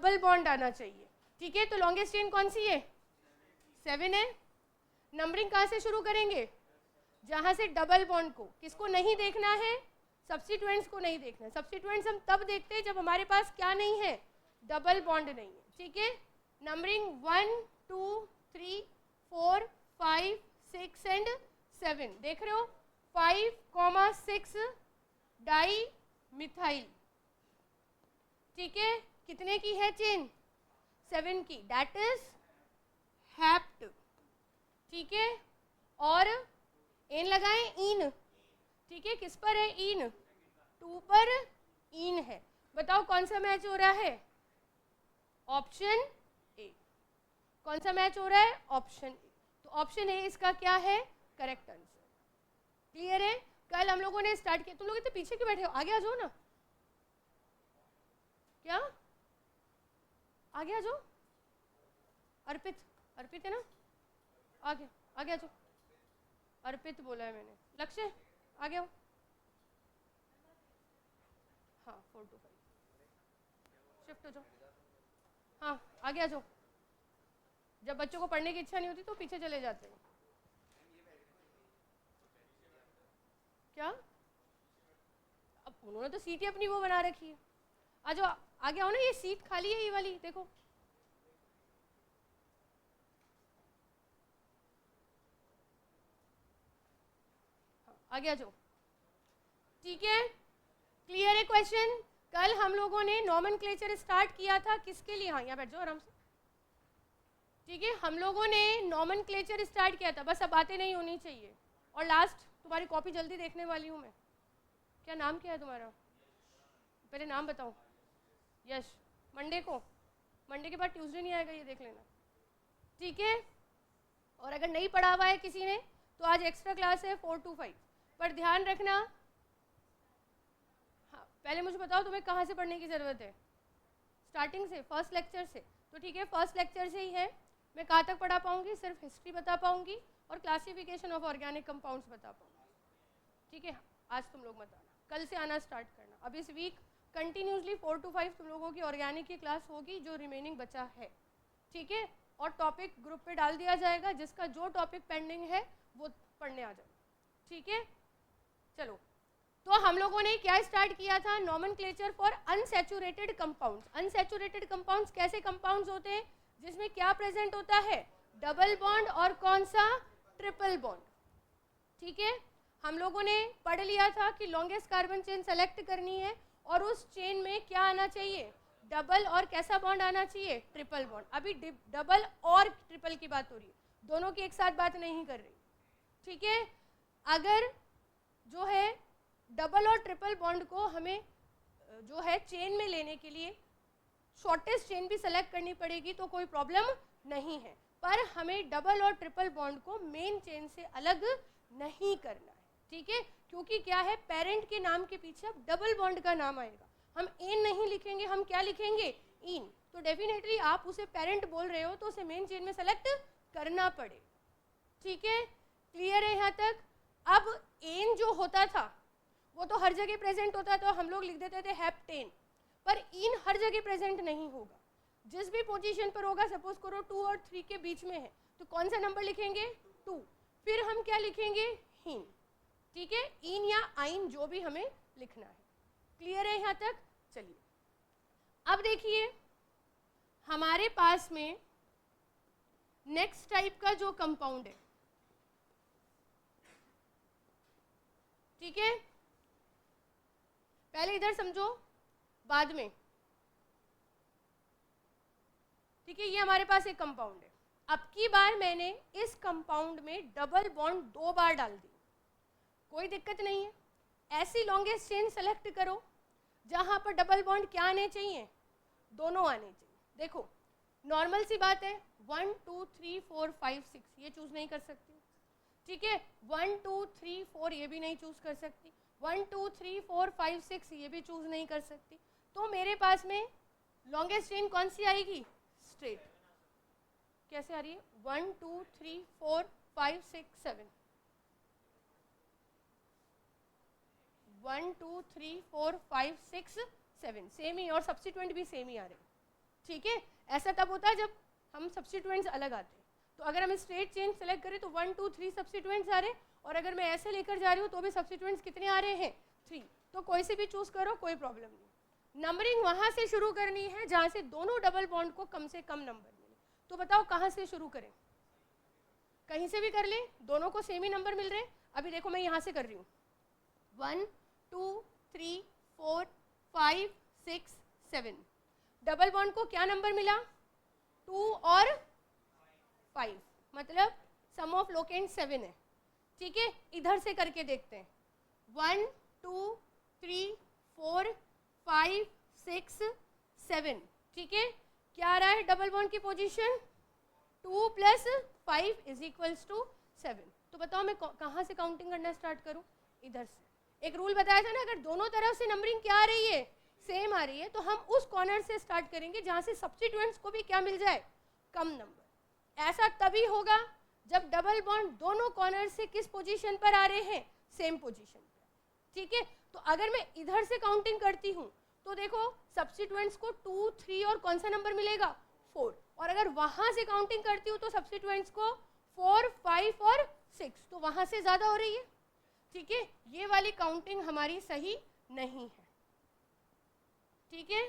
Double bond आना चाहिए, ठीक है। तो लॉन्गेस्ट चेन कौन सी है? 7 है। नंबरिंग कहाँ से शुरू करेंगे? जहाँ से डबल बॉन्ड को, किसको नहीं देखना है? सब्स्टिट्यूएंट्स को नहीं देखना है। सब्स्टिट्यूएंट्स हम तब देखते हैं जब हमारे पास क्या नहीं है? डबल बॉन्ड नहीं है, ठीक है। नंबरिंग 1 2 3 4 5 6 एंड 7 देख रहे हो? 5,6 डाई मिथाइल, ठीक है। कितने की है चेन? 7 की, दैट इज हैप्ट, ठीक है। और एन लगाएं, इन, ठीक है। किस पर है? इन 2 पर इन है। बताओ कौन सा मैच हो रहा है? Option A. कौन सा मैच हो रहा है? Option A. तो ऑप्शन ए इसका क्या है? Correct answer. क्लियर है? कल हम लोगों ने स्टार्ट किया, तुम लोग इतने पीछे क्यों बैठे हो? आगे आ जाओ ना। क्या? आगे आ जाओ। अर्पित, अर्पित है ना? आगे आगे आ जाओ। अर्पित बोला है मैंने। लक्ष्य आगे आओ। हाँ 4 to 5 शिफ्ट हो जाओ। हाँ आगे आ जाओ। जब बच्चों को पढ़ने की इच्छा नहीं होती तो पीछे चले जाते हैं। क्या? अब उन्होंने तो सीटें अपनी वो बना रखी है। आ जाओ, आगे आओ ना। ये सीट खाली है, ये वाली देखो। हाँ, आगे आ जाओ, ठीक है। क्लियर है क्वेश्चन? कल हम लोगों ने नॉमेनक्लेचर स्टार्ट किया था किसके लिए? हाँ यहाँ बैठ जाओ आराम से, ठीक है। हम लोगों ने नॉमेनक्लेचर स्टार्ट किया था, बस अब बातें नहीं होनी चाहिए। और लास्ट तुम्हारी कॉपी जल्दी देखने वाली हूँ मैं। क्या नाम क्या है तुम्हारा? पहले नाम बताओ। यश। मंडे को, मंडे के बाद ट्यूसडे नहीं आएगा, ये देख लेना, ठीक है। और अगर नहीं पढ़ा हुआ है किसी ने तो आज एक्स्ट्रा क्लास है 4 to 5, पर ध्यान रखना। हाँ पहले मुझे बताओ तुम्हें कहाँ से पढ़ने की ज़रूरत है? स्टार्टिंग से, फर्स्ट लेक्चर से? तो ठीक है, फर्स्ट लेक्चर से ही है। मैं कहाँ तक पढ़ा पाऊँगी? सिर्फ हिस्ट्री बता पाऊँगी और क्लासिफिकेशन ऑफ ऑर्गेनिक कंपाउंड्स बता पाऊँगी, ठीक है। आज तुम लोग मत आना, कल से आना स्टार्ट करना। अब इस वीक कंटिन्यूसली 4 to 5 तुम लोगों की ऑर्गेनिक की क्लास होगी, जो रिमेनिंग बचा है, ठीक है। और टॉपिक ग्रुप पे डाल दिया जाएगा, जिसका जो टॉपिक पेंडिंग है वो पढ़ने आ जाओ, ठीक है। चलो, तो हम लोगों ने क्या स्टार्ट किया था? Nomenclature for unsaturated compounds. Unsaturated compounds कैसे कंपाउंड्स होते हैं? जिसमें क्या प्रेजेंट होता है? डबल बॉन्ड और कौन सा? ट्रिपल बॉन्ड, ठीक है। हम लोगों ने पढ़ लिया था कि लॉन्गेस्ट कार्बन चेन सेलेक्ट करनी है और उस चेन में क्या आना चाहिए? डबल और कैसा बॉन्ड आना चाहिए? Triple bond. अभी डबल और ट्रिपल की बात हो रही है, दोनों की एक साथ बात नहीं कर रही, ठीक है। अगर जो है डबल और ट्रिपल बॉन्ड को हमें जो है चेन में लेने के लिए शॉर्टेस्ट चेन भी सेलेक्ट करनी पड़ेगी तो कोई प्रॉब्लम नहीं है, पर हमें डबल और ट्रिपल बॉन्ड को मेन चेन से अलग नहीं करना है, ठीक है। क्योंकि क्या है, पेरेंट के नाम के पीछे अब डबल बॉन्ड का नाम आएगा। हम एन नहीं लिखेंगे, हम क्या लिखेंगे? इन। तो डेफिनेटली आप उसे पेरेंट बोल रहे हो तो उसे मेन चेन में सेलेक्ट करना पड़े, ठीक है। क्लियर है यहाँ तक? अब एन जो होता था वो तो हर जगह प्रेजेंट होता था, हम लोग लिख देते थे हेप्टेन, पर इन हर जगह प्रेजेंट नहीं होगा। जिस भी पोजीशन पर होगा, सपोज करो 2 और 3 के बीच में है, तो कौन सा नंबर लिखेंगे? 2। फिर हम क्या लिखेंगे? हीन, ठीक है। इन या आइन जो भी हमें लिखना है। क्लियर है यहाँ तक? चलिए अब देखिए, हमारे पास में नेक्स्ट टाइप का जो कंपाउंड है, ठीक है। पहले इधर समझो, बाद में, ठीक है। ये हमारे पास एक कंपाउंड है। अब की बार मैंने इस कंपाउंड में डबल बॉन्ड 2 बार डाल दी, कोई दिक्कत नहीं है। ऐसी लॉन्गेस्ट चेन सेलेक्ट करो जहां पर डबल बॉन्ड क्या आने चाहिए? दोनों आने चाहिए। देखो नॉर्मल सी बात है, 1 2 3 4 5 6 ये चूज नहीं कर सकती, ठीक है। 1 2 3 4 ये भी नहीं चूज कर सकती, 1 2 3 4 5 6 ये भी चूज नहीं कर सकती। तो मेरे पास में लॉन्गेस्ट चेन कौन सी आएगी? स्ट्रेट। कैसे आ रही है? 1 2 3 4 5 6 7, 1 2 3 4 5 6 7 सेम ही, और सब्स्टिट्यूएंट भी सेम ही आ रहे हैं, ठीक है, ऐसा तब होता है जब हम सब्स्टिट्यूएंट्स अलग आते हैं। तो अगर हम स्ट्रेट चेन सेलेक्ट करें तो 1 2 3 सब्स्टिट्यूएंट्स आ रहे हैं, और अगर मैं ऐसे लेकर जा रही हूँ तो भी सब्स्टिट्यूएंट्स कितने आ रहे हैं 3। तो कोई से भी चूज करो, कोई प्रॉब्लम नहीं। नंबरिंग वहाँ से शुरू करनी है जहाँ से दोनों डबल बॉन्ड को कम से कम नंबर मिले। तो बताओ कहाँ से शुरू करें? कहीं से भी कर लें, दोनों को सेम ही नंबर मिल रहे हैं। अभी देखो मैं यहाँ से कर रही हूँ 1 2 3 4 5 6 7। डबल बॉन्ड को क्या नंबर मिला? 2 और 5, मतलब सम ऑफ लोकेंट 7 है। ठीक है, इधर से करके देखते हैं 1 2 3 4 5 6 7। ठीक है, क्या आ रहा है डबल बॉन्ड की पोजीशन? 2 + 5 = 7। तो बताओ मैं कहाँ से काउंटिंग करना स्टार्ट करूँ? इधर से। एक रूल बताया था ना, अगर दोनों तरफ से नंबरिंग क्या आ रही है? सेम आ रही है, तो हम उस कॉर्नर से स्टार्ट करेंगे जहाँ से सब्स्टिट्यूएंट्स को भी क्या मिल जाए? कम नंबर। ऐसा तभी होगा जब डबल बॉन्ड दोनों कॉर्नर से किस पोजीशन पर आ रहे हैं? सेम पोजीशन पर। ठीक है, तो अगर मैं इधर से काउंटिंग करती हूँ तो देखो सब्स्टिट्यूएंट्स को 2 3 और कौन सा नंबर मिलेगा? 4। और अगर वहाँ से काउंटिंग करती हूँ तो सब्स्टिट्यूएंट्स को 4 5 और 6, तो वहाँ से ज़्यादा हो रही है। ठीक है, ये वाली काउंटिंग हमारी सही नहीं है। ठीक है,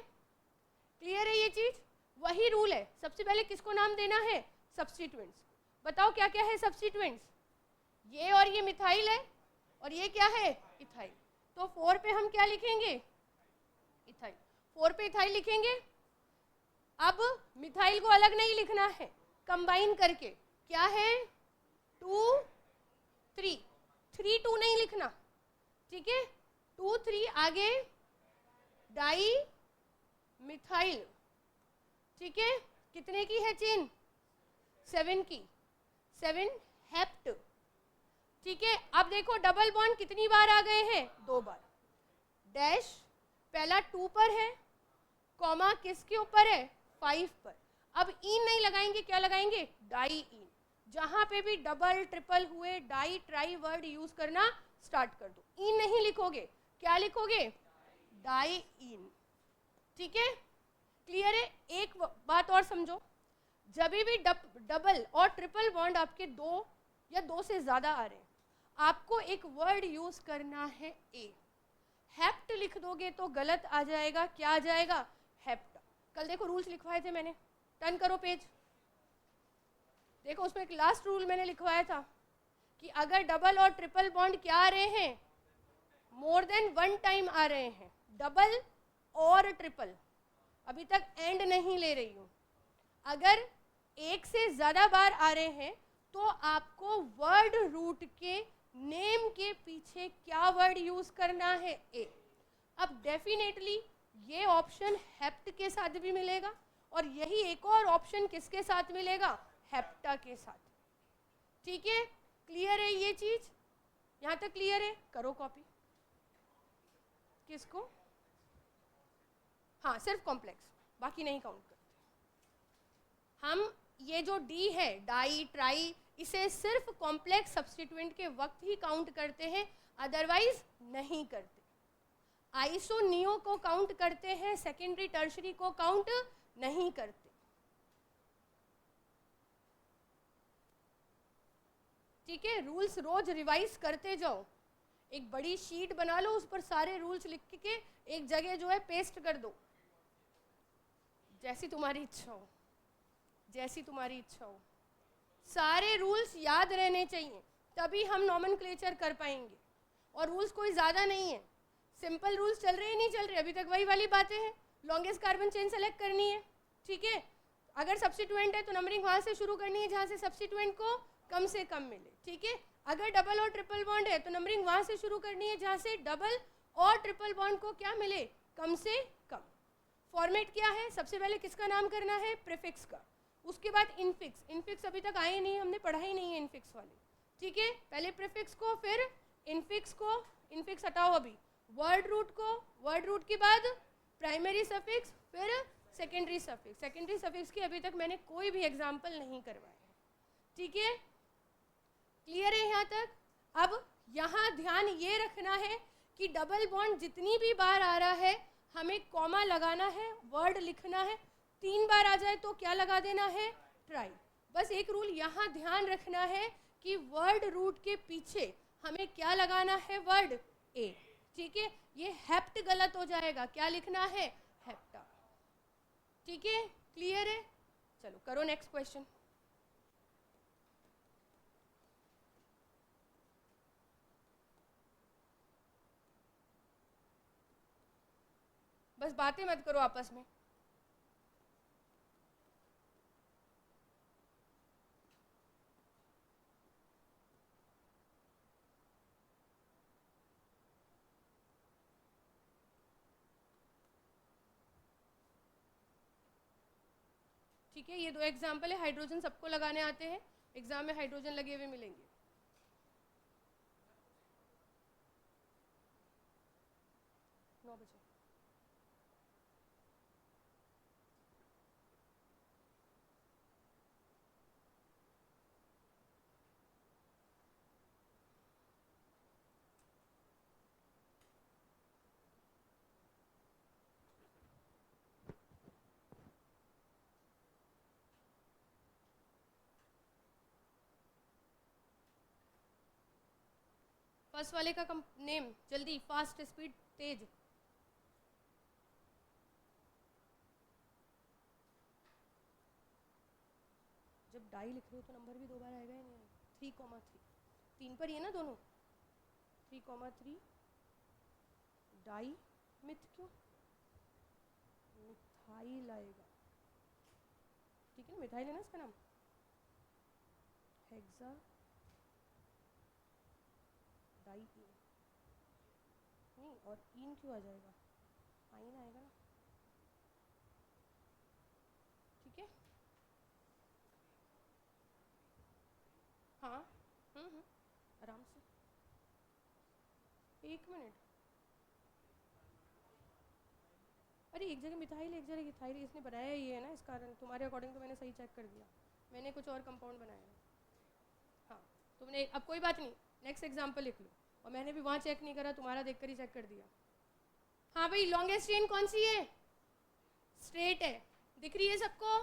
क्लियर है ये चीज़? वही रूल है। सबसे पहले किसको नाम देना है? सब्स्टिट्यूएंट्स। बताओ क्या क्या है सब्स्टिट्यूएंट्स? ये और ये मिथाइल है, और ये क्या है? इथाइल। तो 4 पे हम क्या लिखेंगे? इथाइल। 4 पे इथाइल लिखेंगे। अब मिथाइल को अलग नहीं लिखना है, कंबाइन करके क्या है? 2 3 3 2 नहीं लिखना। ठीक है, 2 3 आगे डाई मिथाइल। ठीक है, कितने की है चेन? 7 की। 7 हेप्ट। ठीक है, अब देखो डबल बॉन्ड कितनी बार आ गए हैं? 2 बार। डैश पहला 2 पर है, कॉमा किसके ऊपर है? 5 पर। अब इन नहीं लगाएंगे, क्या लगाएंगे? डाई इन। जहां पे भी डबल ट्रिपल हुए डाई ट्राई वर्ड यूज करना स्टार्ट कर दो। इन नहीं लिखोगे, क्या लिखोगे? डाई इन। ठीक है, क्लियर है? एक बात और समझो, जब भी डबल और ट्रिपल बॉन्ड आपके 2 या 2 से ज्यादा आ रहे हैं, आपको एक वर्ड यूज करना है ए। हेप्ट लिख दोगे तो गलत आ जाएगा। क्या आ जाएगा? हेप्ट। कल देखो रूल्स लिखवाए थे मैंने, टर्न करो पेज, देखो उसमें एक लास्ट रूल मैंने लिखवाया था कि अगर डबल और ट्रिपल बॉन्ड क्या आ रहे हैं? मोर देन 1 टाइम आ रहे हैं, डबल और ट्रिपल, अभी तक एंड नहीं ले रही हूँ। अगर एक से ज़्यादा बार आ रहे हैं तो आपको वर्ड रूट के नेम के पीछे क्या वर्ड यूज करना है? ए। अब डेफिनेटली ये ऑप्शन हेप्ट के साथ भी मिलेगा, और यही एक और ऑप्शन किसके साथ मिलेगा? हेप्टा के साथ। ठीक है, क्लियर है ये चीज? यहाँ तक क्लियर है? करो कॉपी। किसको? हाँ, सिर्फ कॉम्प्लेक्स, बाकी नहीं काउंट करते हम। ये जो डी है, डाई ट्राई, इसे सिर्फ कॉम्प्लेक्स सब्स्टिट्यूएंट के वक्त ही काउंट करते हैं, अदरवाइज नहीं करते। आइसो नियो को काउंट करते हैं, सेकेंडरी टर्शरी को काउंट नहीं करते। ठीक है, रूल्स रोज रिवाइज करते जाओ। एक बड़ी शीट बना लो, उस पर सारे रूल्स लिख के एक जगह जो है पेस्ट कर दो, जैसी तुम्हारी इच्छा हो, जैसी तुम्हारी इच्छा हो। सारे रूल्स याद रहने चाहिए, तभी हम नॉमेनक्लेचर कर पाएंगे। और रूल्स कोई ज़्यादा नहीं है, सिंपल रूल्स चल रहे हैं नहीं चल रहे, अभी तक वही वाली बातें हैं। लॉन्गेस्ट कार्बन चेन सेलेक्ट करनी है। ठीक है, अगर सब्स्टिट्यूएंट है तो नंबरिंग वहाँ से शुरू करनी है जहाँ से सब्स्टिट्यूएंट को कम से कम मिले। ठीक है, अगर डबल और ट्रिपल बॉन्ड है तो नंबरिंग वहाँ से शुरू करनी है जहाँ से डबल और ट्रिपल बॉन्ड को क्या मिले? कम से कम। फॉर्मेट क्या है? सबसे पहले किसका नाम करना है? प्रीफिक्स का। उसके बाद इनफिक्स। इनफिक्स अभी तक आए नहीं, हमने पढ़ा ही नहीं है इनफिक्स वाले। ठीक है, पहले प्रीफिक्स को, फिर इनफिक्स को। इनफिक्स हटाओ अभी। वर्ड रूट को, वर्ड रूट के बाद प्राइमरी सफिक्स, फिर सेकेंडरी सफिक्स। सेकेंडरी सफिक्स की अभी तक मैंने कोई भी एग्जाम्पल नहीं करवाया है। ठीक है, क्लियर है यहाँ तक? अब यहाँ ध्यान ये रखना है कि डबल बॉन्ड जितनी भी बार आ रहा है हमें कॉमा लगाना है, वर्ड लिखना है, 3 बार आ जाए तो क्या लगा देना है, ट्राई। बस एक रूल यहाँ ध्यान रखना है कि वर्ड रूट के पीछे हमें क्या लगाना है, वर्ड ए, ठीक है। ये हेप्ट गलत हो जाएगा, क्या लिखना है, हेप्टा, ठीक है, क्लियर है। चलो करो नेक्स्ट क्वेश्चन। बस बातें मत करो आपस में। ठीक है, ये 2 एग्जाम्पल है। हाइड्रोजन सबको लगाने आते हैं, एग्जाम में हाइड्रोजन लगे हुए मिलेंगे। फर्स्ट वाले का नेम जल्दी, फास्ट, स्पीड, तेज। जब डाई लिख रहे हो तो नंबर भी 2 बार आएगा या नहीं आएगा? 3,3 3 पर ही है ना दोनों, 3,3 डाई मिथ, क्यों मिथाइल आएगा, ठीक है ना, मिथाइल है ना इसका नाम, हेक्सा डाई इन, नहीं और इन क्यों आ जाएगा, आइन आएगा ना, ठीक है। हाँ आराम से, 1 मिनट। अरे एक जगह मिथाइल एक जगह इथाइल, इसने बनाया ही है ना, इस कारण तुम्हारे अकॉर्डिंग तो मैंने सही चेक कर दिया, मैंने कुछ और कंपाउंड बनाया है। हाँ तुमने, अब कोई बात नहीं, नेक्स्ट एग्जाम्पल लिख लो। और मैंने भी वहाँ चेक नहीं करा, तुम्हारा देखकर ही चेक कर दिया। हाँ भाई, लॉन्गेस्ट चेन कौन सी है, स्ट्रेट है, दिख रही है सबको,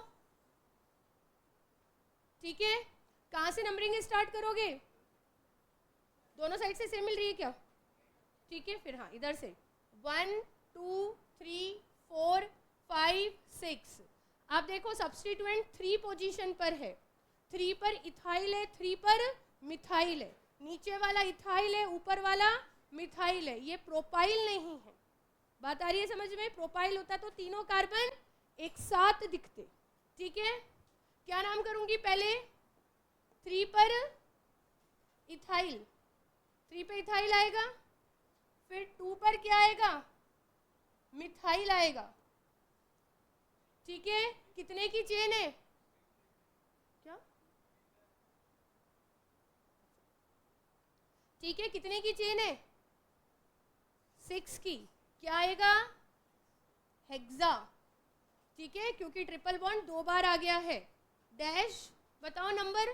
ठीक है। कहाँ से नंबरिंग स्टार्ट करोगे, दोनों साइड से सेम मिल रही है क्या, ठीक है। फिर हाँ इधर से 1 2 3 4 5 6। आप देखो सब्स्टिट्यूएंट 3 पोजीशन पर है, 3 पर इथाइल है, 3 पर मिथाइल है, नीचे वाला इथाइल है, ऊपर वाला मिथाइल है, ये प्रोपाइल नहीं है। बात आ रही है समझ में, प्रोपाइल होता तो तीनों कार्बन एक साथ दिखते, ठीक है। क्या नाम करूंगी पहले, 3 पर इथाइल, 3 पे इथाइल आएगा, फिर 2 पर क्या आएगा, मिथाइल आएगा, ठीक है। कितने की चेन है, क्या, ठीक है, कितने की चेन है, 6 की, क्या आएगा, हेक्सा, ठीक है, क्योंकि ट्रिपल बॉन्ड 2 बार आ गया है। डैश बताओ नंबर,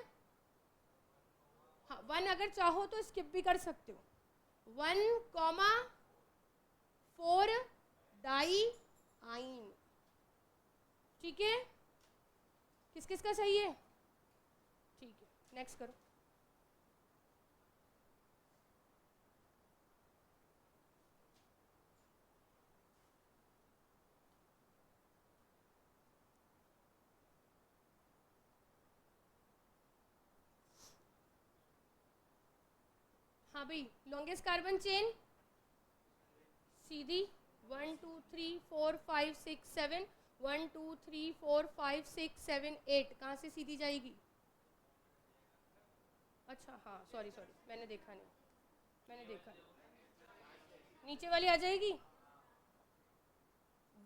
हाँ 1 अगर चाहो तो स्किप भी कर सकते हो, 1,4 डाई आइन, ठीक है। किस किस का सही है, ठीक है, नेक्स्ट करो। हाँ भाई, लॉन्गेस्ट कार्बन चेन सीधी 1 2 3 4 5 6 7, 1 2 3 4 5 6 7 8, कहाँ से सीधी जाएगी, अच्छा हाँ सॉरी मैंने देखा नहीं, नीचे वाली आ जाएगी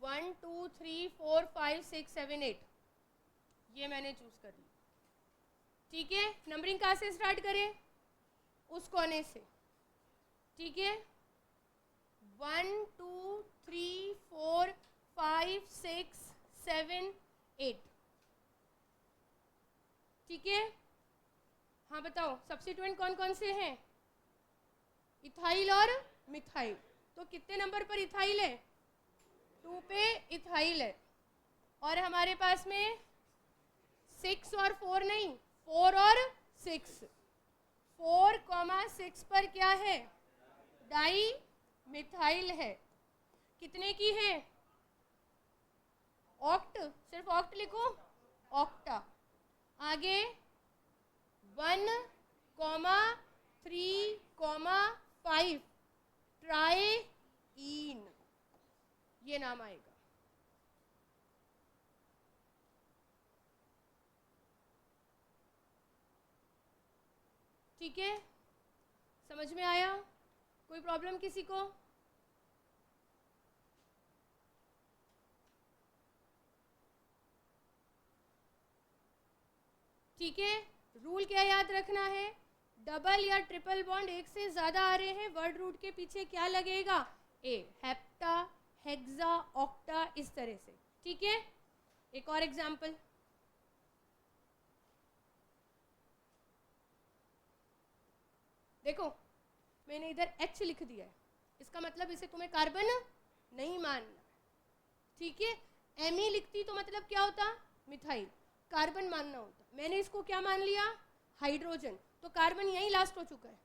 1 2 3 4 5 6 7 8, ये मैंने चूज कर ली, ठीक है। नंबरिंग कहाँ से स्टार्ट करें, उस कोने से, ठीक है। 1 2 3 4 5 6 7 8, ठीक है। हाँ बताओ सब्स्टिट्यूएंट कौन कौन से हैं, इथाइल और मिथाइल, तो कितने नंबर पर इथाइल है, 2 पे इथाइल है, और हमारे पास में 6 और 4 नहीं, 4 और 6, 4,6 पर क्या है, डाई मिथाइल है। कितने की है, ऑक्ट, सिर्फ ऑक्ट लिखो, ऑक्टा। आगे 1,3,5 ट्राईन, ये नाम आएगा। ठीक है, समझ में आया? कोई प्रॉब्लम किसी को? ठीक है, रूल क्या याद रखना है, डबल या ट्रिपल बॉन्ड एक से ज़्यादा आ रहे हैं, वर्ड रूट के पीछे क्या लगेगा, ए, हेप्टा, हेक्सा, ऑक्टा, इस तरह से। ठीक है, एक और एग्जाम्पल, देखो मैंने इधर H लिख दिया है, इसका मतलब इसे तुम्हें कार्बन नहीं मानना। ठीक है, Me लिखती तो मतलब क्या होता, मिथाइल, कार्बन मानना होता। मैंने इसको क्या मान लिया, हाइड्रोजन, तो कार्बन यहीं लास्ट हो चुका है।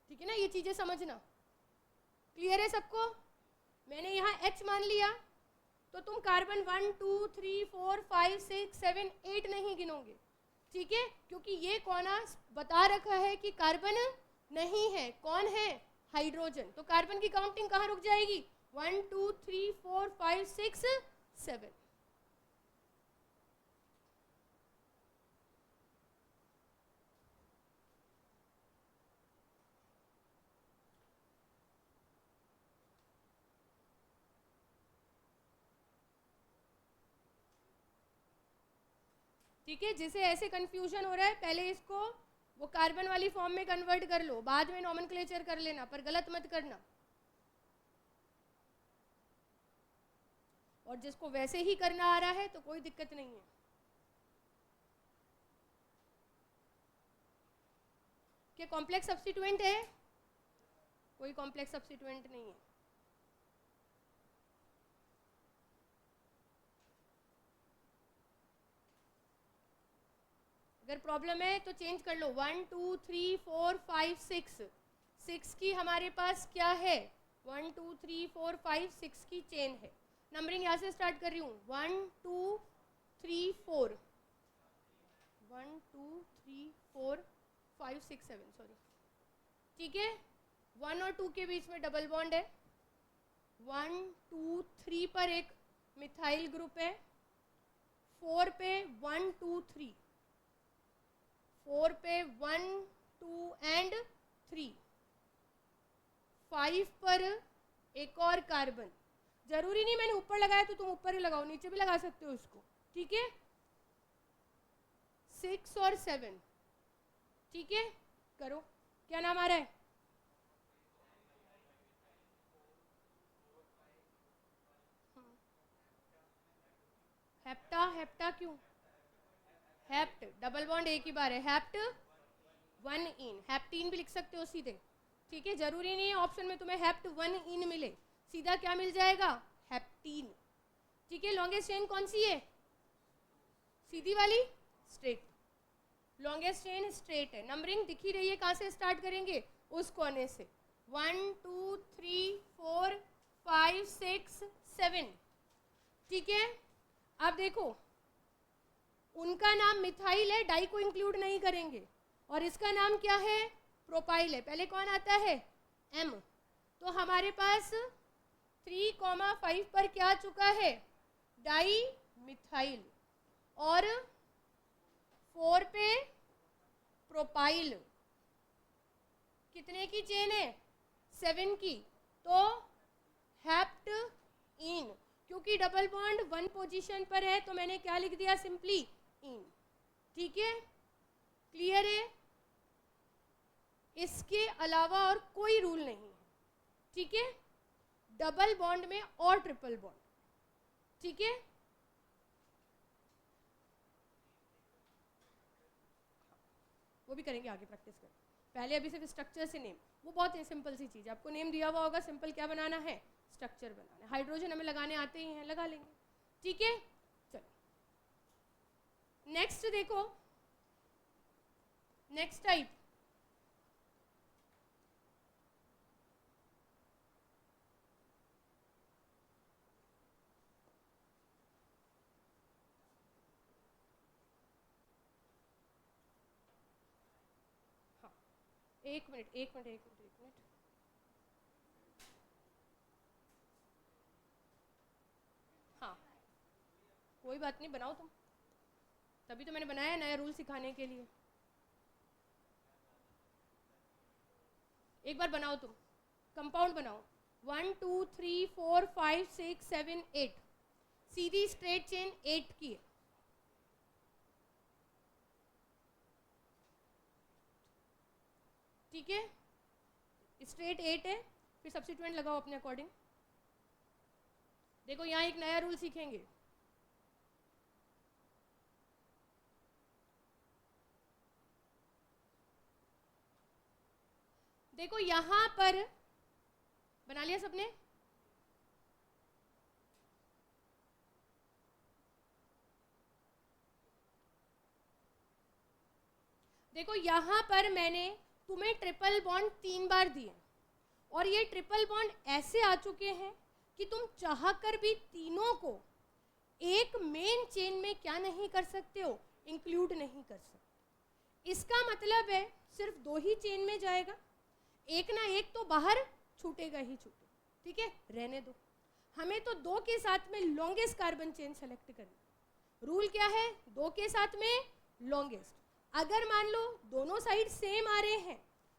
ठीक है ना, ये चीज़ें समझना। क्लियर है सबको? मैंने यहाँ H मान लिया तो तुम कार्बन 1 2 3 4 5 6 7 8 नहीं गिनोगे। ठीक है, क्योंकि ये कोना बता रखा है कि कार्बन नहीं है, कौन है, हाइड्रोजन। तो कार्बन की काउंटिंग कहाँ रुक जाएगी, 1 2 3 4 5 6 7। ठीक है, जिसे ऐसे कंफ्यूजन हो रहा है पहले इसको वो कार्बन वाली फॉर्म में कन्वर्ट कर लो, बाद में नॉमेनक्लेचर कर लेना, पर गलत मत करना। और जिसको वैसे ही करना आ रहा है तो कोई दिक्कत नहीं है। क्या कॉम्प्लेक्स सब्स्टिट्यूएंट है, कोई कॉम्प्लेक्स सब्स्टिट्यूएंट नहीं है। अगर प्रॉब्लम है तो चेंज कर लो, 1 2 3 4 5 6, 6 की हमारे पास क्या है, 1 2 3 4 5 6 की चेन है। नंबरिंग यहाँ से स्टार्ट कर रही हूँ, 1 2 3 4, 1 2 3 4 5 6 7, सॉरी। ठीक है, 1 और 2 के बीच में डबल बॉन्ड है, 1 2 3 पर एक मिथाइल ग्रुप है, 4 पे 1 2 3, 4 पे 1 2 एंड 3, 5 पर एक और कार्बन। जरूरी नहीं मैंने ऊपर लगाया तो तुम ऊपर ही लगाओ, नीचे भी लगा सकते हो उसको। ठीक है, 6 और 7। ठीक है, करो, क्या नाम आ रहा है, हेप्टा, हेप्टा क्यों, हेप्ट, डबल बॉन्ड एक ही बार है, हेप्ट 1 इन, हेप्टीन भी लिख सकते हो सीधे। ठीक है, जरूरी नहीं है ऑप्शन में तुम्हें हेप्ट 1 इन मिले, सीधा क्या मिल जाएगा, हेप्टीन। ठीक है, लॉन्गेस्ट चेन कौन सी है, सीधी वाली, स्ट्रेट, लॉन्गेस्ट चेन स्ट्रेट है। नंबरिंग दिखी रही है, कहाँ से स्टार्ट करेंगे, उस कोने से, 1 2 3 4 5 6 7। ठीक है, अब देखो उनका नाम मिथाइल है, डाई को इंक्लूड नहीं करेंगे, और इसका नाम क्या है, प्रोपाइल है। पहले कौन आता है, M, तो हमारे पास 3,5 पर क्या आ चुका है, डाई मिथाइल, और 4 पे प्रोपाइल। कितने की चेन है, 7 की, तो हेप्ट इन, क्योंकि डबल बॉन्ड 1 पोजीशन पर है तो मैंने क्या लिख दिया, सिंपली इन। ठीक है, क्लियर है? इसके अलावा और कोई रूल नहीं है। ठीक है, डबल बॉन्ड में और ट्रिपल बॉन्ड। ठीक है, वो भी करेंगे आगे, प्रैक्टिस कर। पहले अभी सिर्फ स्ट्रक्चर से नेम, वो बहुत सिंपल सी चीज़ है, आपको नेम दिया हुआ होगा, सिंपल क्या बनाना है, स्ट्रक्चर बनाना है। हाइड्रोजन हमें लगाने आते ही हैं, लगा लेंगे। ठीक है, चलो नेक्स्ट देखो, नेक्स्ट टाइप, हाँ एक मिनट, हाँ कोई बात नहीं, बनाओ तुम, तभी तो मैंने बनाया नया रूल सिखाने के लिए। एक बार बनाओ तुम, कंपाउंड बनाओ, 1 2 3 4 5 6 7 8, सीधी स्ट्रेट चेन 8 की है। ठीक है, स्ट्रेट 8 है, फिर सब्स्टिट्यूएंट लगाओ अपने अकॉर्डिंग। देखो यहाँ एक नया रूल सीखेंगे, देखो यहां पर बना लिया सबने, देखो यहां पर मैंने तुम्हें ट्रिपल बॉन्ड 3 बार दिए और ये ट्रिपल बॉन्ड ऐसे आ चुके हैं कि तुम चाहकर भी तीनों को एक मेन चेन में क्या नहीं कर सकते हो, इंक्लूड नहीं कर सकते। इसका मतलब है सिर्फ 2 ही चेन में जाएगा, एक ना एक तो बाहर छूटेगा ही छूटेगा। ठीक है, रहने दो, हमें तो 2 के साथ में लॉन्गेस्ट कार्बन चेन सेलेक्ट करनी। रूल क्या है, 2 के साथ में लॉन्गेस्ट। अगर मान लो दोनों साइड सेम आ रहे हैं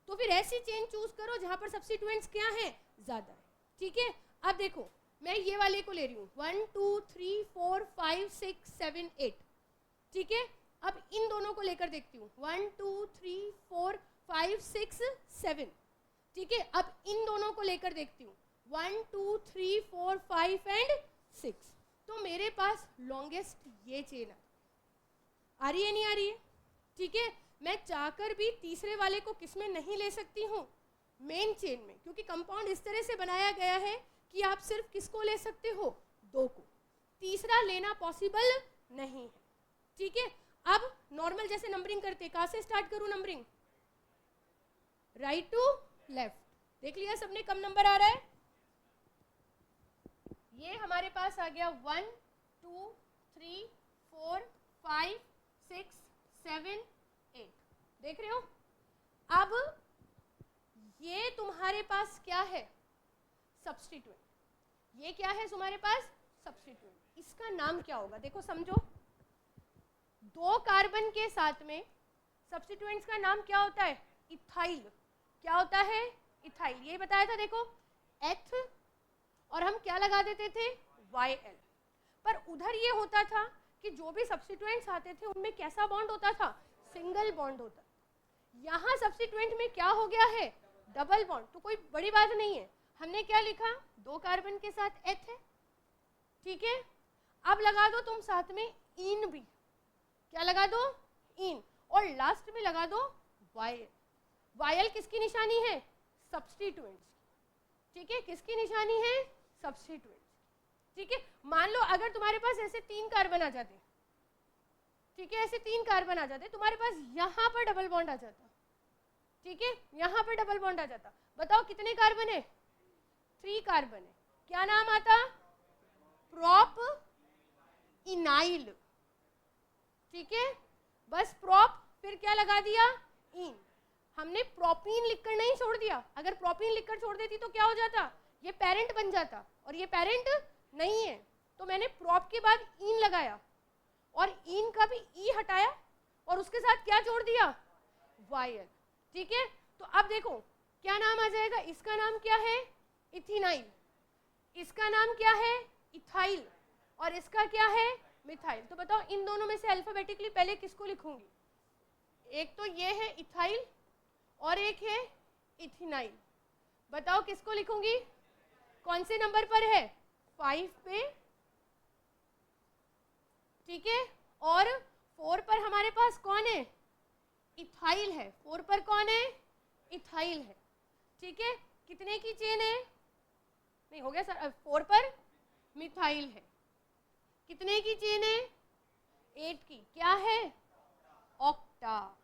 तो फिर ऐसी चेन चूज करो जहां पर सब्स्टिट्यूएंट्स क्या है, ज्यादा है। ठीक है, अब देखो मैं ये वाले को ले रही हूँ 1 2 3 4 5 6 7 8। ठीक है, अब इन दोनों को लेकर देखती हूँ 1 2 3 4 5 6 7। ठीक है, अब इन दोनों को लेकर देखती हूँ 1 2 3 4 5 एंड 6। तो मेरे पास लॉन्गेस्ट ये चेन आ रही है, नहीं आ रही है? ठीक है, मैं चाहकर भी तीसरे वाले को किस में नहीं ले सकती हूँ, मेन चेन में, क्योंकि कंपाउंड इस तरह से बनाया गया है कि आप सिर्फ किसको ले सकते हो, 2 को, तीसरा लेना पॉसिबल नहीं है। ठीक है, अब नॉर्मल जैसे नंबरिंग करते, कहाँ से स्टार्ट करूँ नंबरिंग, राइट टू लेफ्ट। देख लिया सबने कम नंबर आ रहा है, ये हमारे पास आ गया 1 2 3 4 5 6 7 8। देख रहे हो, अब ये तुम्हारे पास क्या है, सब्स्टिट्यूएंट, ये क्या है तुम्हारे पास, सब्स्टिट्यूएंट। इसका नाम क्या होगा, देखो समझो, 2 कार्बन के साथ में सब्स्टिट्यूएंट्स का नाम क्या होता है, इथाइल। क्या होता है, इथाइल, ये बताया था देखो, एथ, और हम क्या लगा देते थे, YL। पर उधर ये होता था कि जो भी सब्स्टिट्यूएंट्स आते थे उनमें कैसा बॉन्ड होता था, सिंगल बॉन्ड होता। यहाँ सब्स्टिट्यूएंट में क्या हो गया है, डबल बॉन्ड। तो कोई बड़ी बात नहीं है, हमने क्या लिखा, 2 कार्बन के साथ एथ है। ठीक है, अब लगा दो तुम साथ में इन भी, क्या लगा दो, इन, और लास्ट में लगा दो YL। YL किसकी निशानी है, सब्स्टिट्यूएंट्स। ठीक है, किसकी निशानी है, सब्स्टिट्यूएंट्स। ठीक है, मान लो अगर तुम्हारे पास ऐसे 3 कार्बन आ जाते, ठीक है, ऐसे 3 कार्बन आ जाते, तुम्हारे पास यहाँ पर डबल बॉन्ड आ जाता। ठीक है, यहाँ पर डबल बॉन्ड आ जाता, बताओ कितने कार्बन है, 3 कार्बन है, क्या नाम आता, प्रोप इनाइल। ठीक है, बस प्रोप, फिर क्या लगा दिया, इन। हमने प्रोपीन लिखकर नहीं छोड़ दिया, अगर प्रोपीन लिखकर छोड़ देती तो क्या हो जाता, ये पेरेंट बन जाता, और ये पेरेंट नहीं है, तो मैंने प्रोप के बाद इन लगाया और इन का भी ई हटाया और उसके साथ क्या जोड़ दिया, YL। ठीक है, तो अब देखो क्या नाम आ जाएगा, इसका नाम क्या है, इथिनाइल, इसका नाम क्या है, इथाइल, और इसका क्या है, मिथाइल। तो बताओ इन दोनों में से अल्फाबेटिकली पहले किसको लिखूंगी, एक तो ये है इथाइल और एक है इथिनाइल। बताओ किसको लिखूंगी, कौन से नंबर पर है, 5 पे। ठीक है, और 4 पर हमारे पास कौन है, इथाइल है। 4 पर कौन है, इथाइल है। ठीक है, कितने की चेन है, नहीं हो गया सर, 4 पर मिथाइल है, कितने की चेन है, 8 की क्या है, ऑक्टा,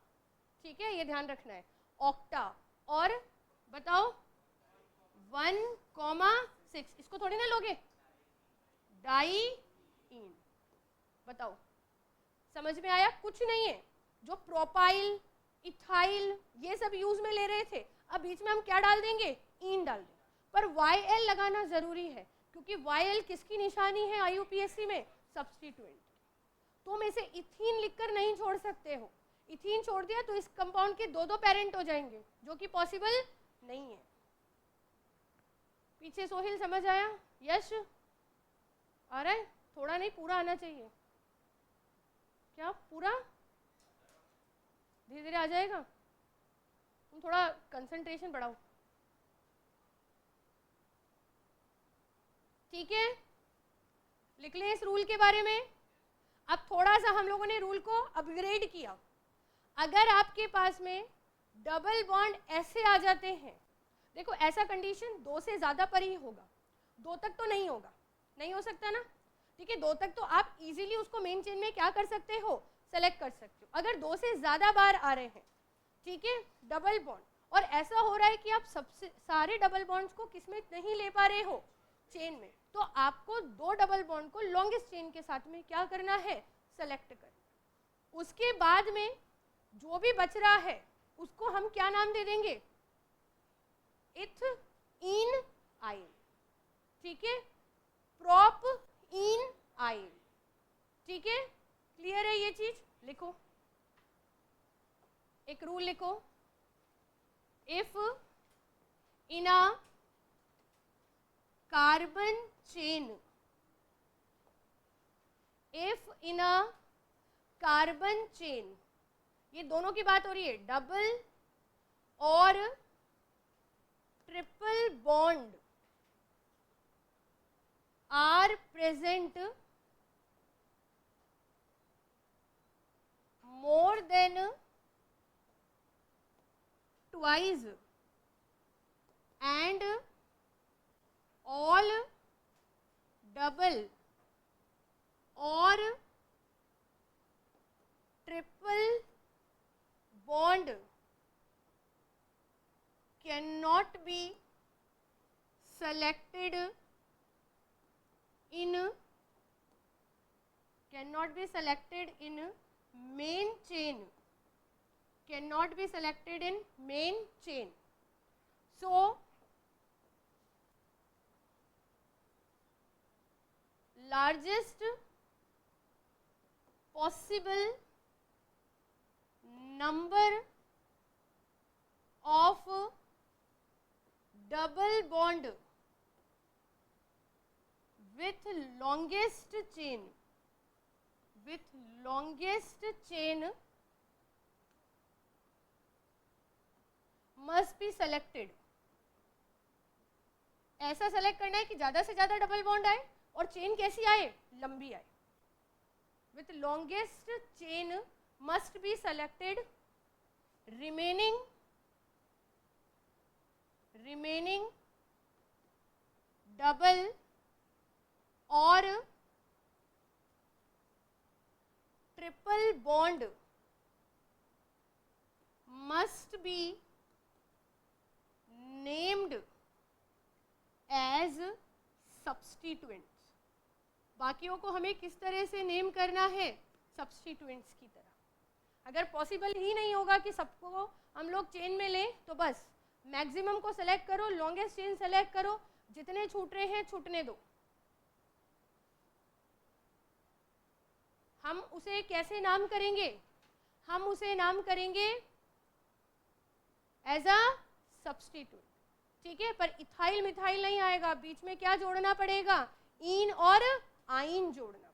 ठीक है, ये ध्यान रखना है, ऑक्टा। और बताओ 1,6, इसको थोड़ी ना लोगे, डाईईन। बताओ समझ में आया? कुछ नहीं है, जो प्रोपाइल इथाइल ये सब यूज में ले रहे थे, अब बीच में हम क्या डाल देंगे, ईन डाल देंगे। पर YL लगाना जरूरी है, क्योंकि YL किसकी निशानी है IUPAC में, सब्स्टिट्यूएंट। तुम इसे इथीन लिखकर नहीं छोड़ सकते हो, इथीन छोड़ दिया तो इस कंपाउंड के दो पेरेंट हो जाएंगे, जो कि पॉसिबल नहीं है। पीछे सोहिल समझ आया? यश आ रहा है? थोड़ा नहीं, पूरा आना चाहिए। क्या पूरा? धीरे धीरे आ जाएगा, तुम थोड़ा कंसंट्रेशन बढ़ाओ, ठीक है? लिख लें इस रूल के बारे में। अब थोड़ा सा हम लोगों ने रूल को अपग्रेड किया। अगर आपके पास में डबल बॉन्ड ऐसे आ जाते हैं, देखो ऐसा कंडीशन 2 से ज़्यादा पर ही होगा, 2 तक तो नहीं होगा, नहीं हो सकता ना, ठीक है? 2 तक तो आप इजीली उसको मेन चेन में क्या कर सकते हो, सेलेक्ट कर सकते हो। अगर 2 से ज़्यादा बार आ रहे हैं, ठीक है, डबल बॉन्ड, और ऐसा हो रहा है कि आप सबसे सारे डबल बॉन्ड्स को किसमें नहीं ले पा रहे हो, चेन में, तो आपको 2 डबल बॉन्ड को लॉन्गेस्ट चेन के साथ में क्या करना है, सेलेक्ट करना। उसके बाद में जो भी बच रहा है उसको हम क्या नाम दे देंगे, इथीन आइन, ठीक है, प्रोप इन आइन, ठीक है? क्लियर है ये चीज? लिखो एक रूल लिखो, if in a carbon chain, if in a carbon chain, ये दोनों की बात हो रही है, डबल और triple bond are present more than twice and all double or triple bond cannot be selected in main chain, cannot be selected in main chain. So largest possible number of double bond with longest chain must be selected. ऐसा select करना है कि ज्यादा से ज्यादा double bond आए और chain कैसी आए, लंबी आए। With longest chain must be selected, remaining double और triple bond must be named as substituents. बाकियों को हमें किस तरह से नेम करना है, सब्स्टिट्यूएंट्स की तरह। अगर पॉसिबल ही नहीं होगा कि सबको हम लोग चेन में लें, तो बस मैक्सिमम को सेलेक्ट करो, लॉन्गेस्ट चेन सेलेक्ट करो, जितने छूट रहे हैं छूटने दो। हम उसे कैसे नाम करेंगे, हम उसे नाम करेंगे एज अ सब्स्टिट्यूट, ठीक है? पर इथाइल मिथाइल नहीं आएगा, बीच में क्या जोड़ना पड़ेगा, इन और आइन जोड़ना पड़ेगा।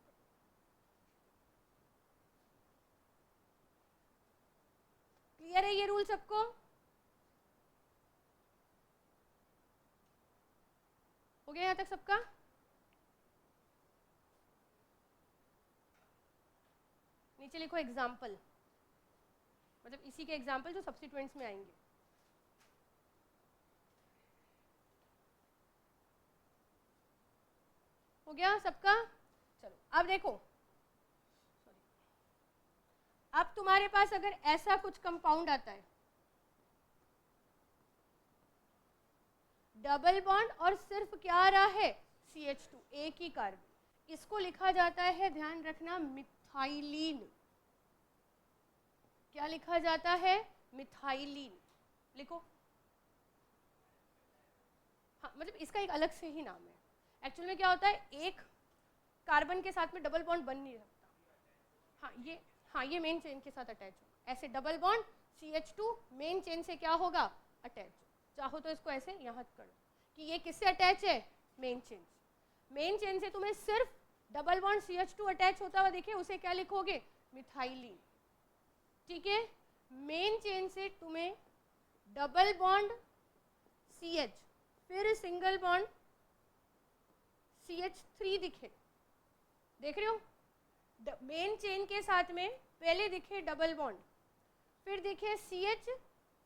क्लियर है ये रूल सबको? हो गया यहां तक सबका? नीचे लिखो एग्जाम्पल, मतलब इसी के एग्जाम्पल जो सब्स्टिट्यूएंट्स में आएंगे। हो गया सबका? चलो अब देखो, अब तुम्हारे पास अगर ऐसा कुछ कंपाउंड आता है, डबल बॉन्ड और सिर्फ क्या आ रहा है, CH2, एक ही कार्बन, इसको लिखा जाता है, ध्यान रखना, मिथाइलिन। क्या लिखा जाता है, मिथाइलिन। लिखो। हाँ, मतलब इसका एक अलग से ही नाम है। एक्चुअल में क्या होता है, एक कार्बन के साथ में डबल बॉन्ड बन नहीं सकता। हाँ, ये मेन चेन के साथ अटैच होगा। ऐसे double bond CH2 main chain से क्या होगा, अटैच। चाहो तो इसको ऐसे यहाँ कर लो कि ये किससे अटैच है, मेन चेन से। मेन चेन से तुम्हें सिर्फ डबल बॉन्ड CH2 अटैच होता हुआ दिखे, उसे क्या लिखोगे, मिथाइलिन। ठीक है, मेन चेन से तुम्हें डबल बॉन्ड CH फिर सिंगल बॉन्ड CH3 दिखे, देख रहे हो, मेन चेन के साथ में पहले दिखे डबल बॉन्ड, फिर दिखे CH,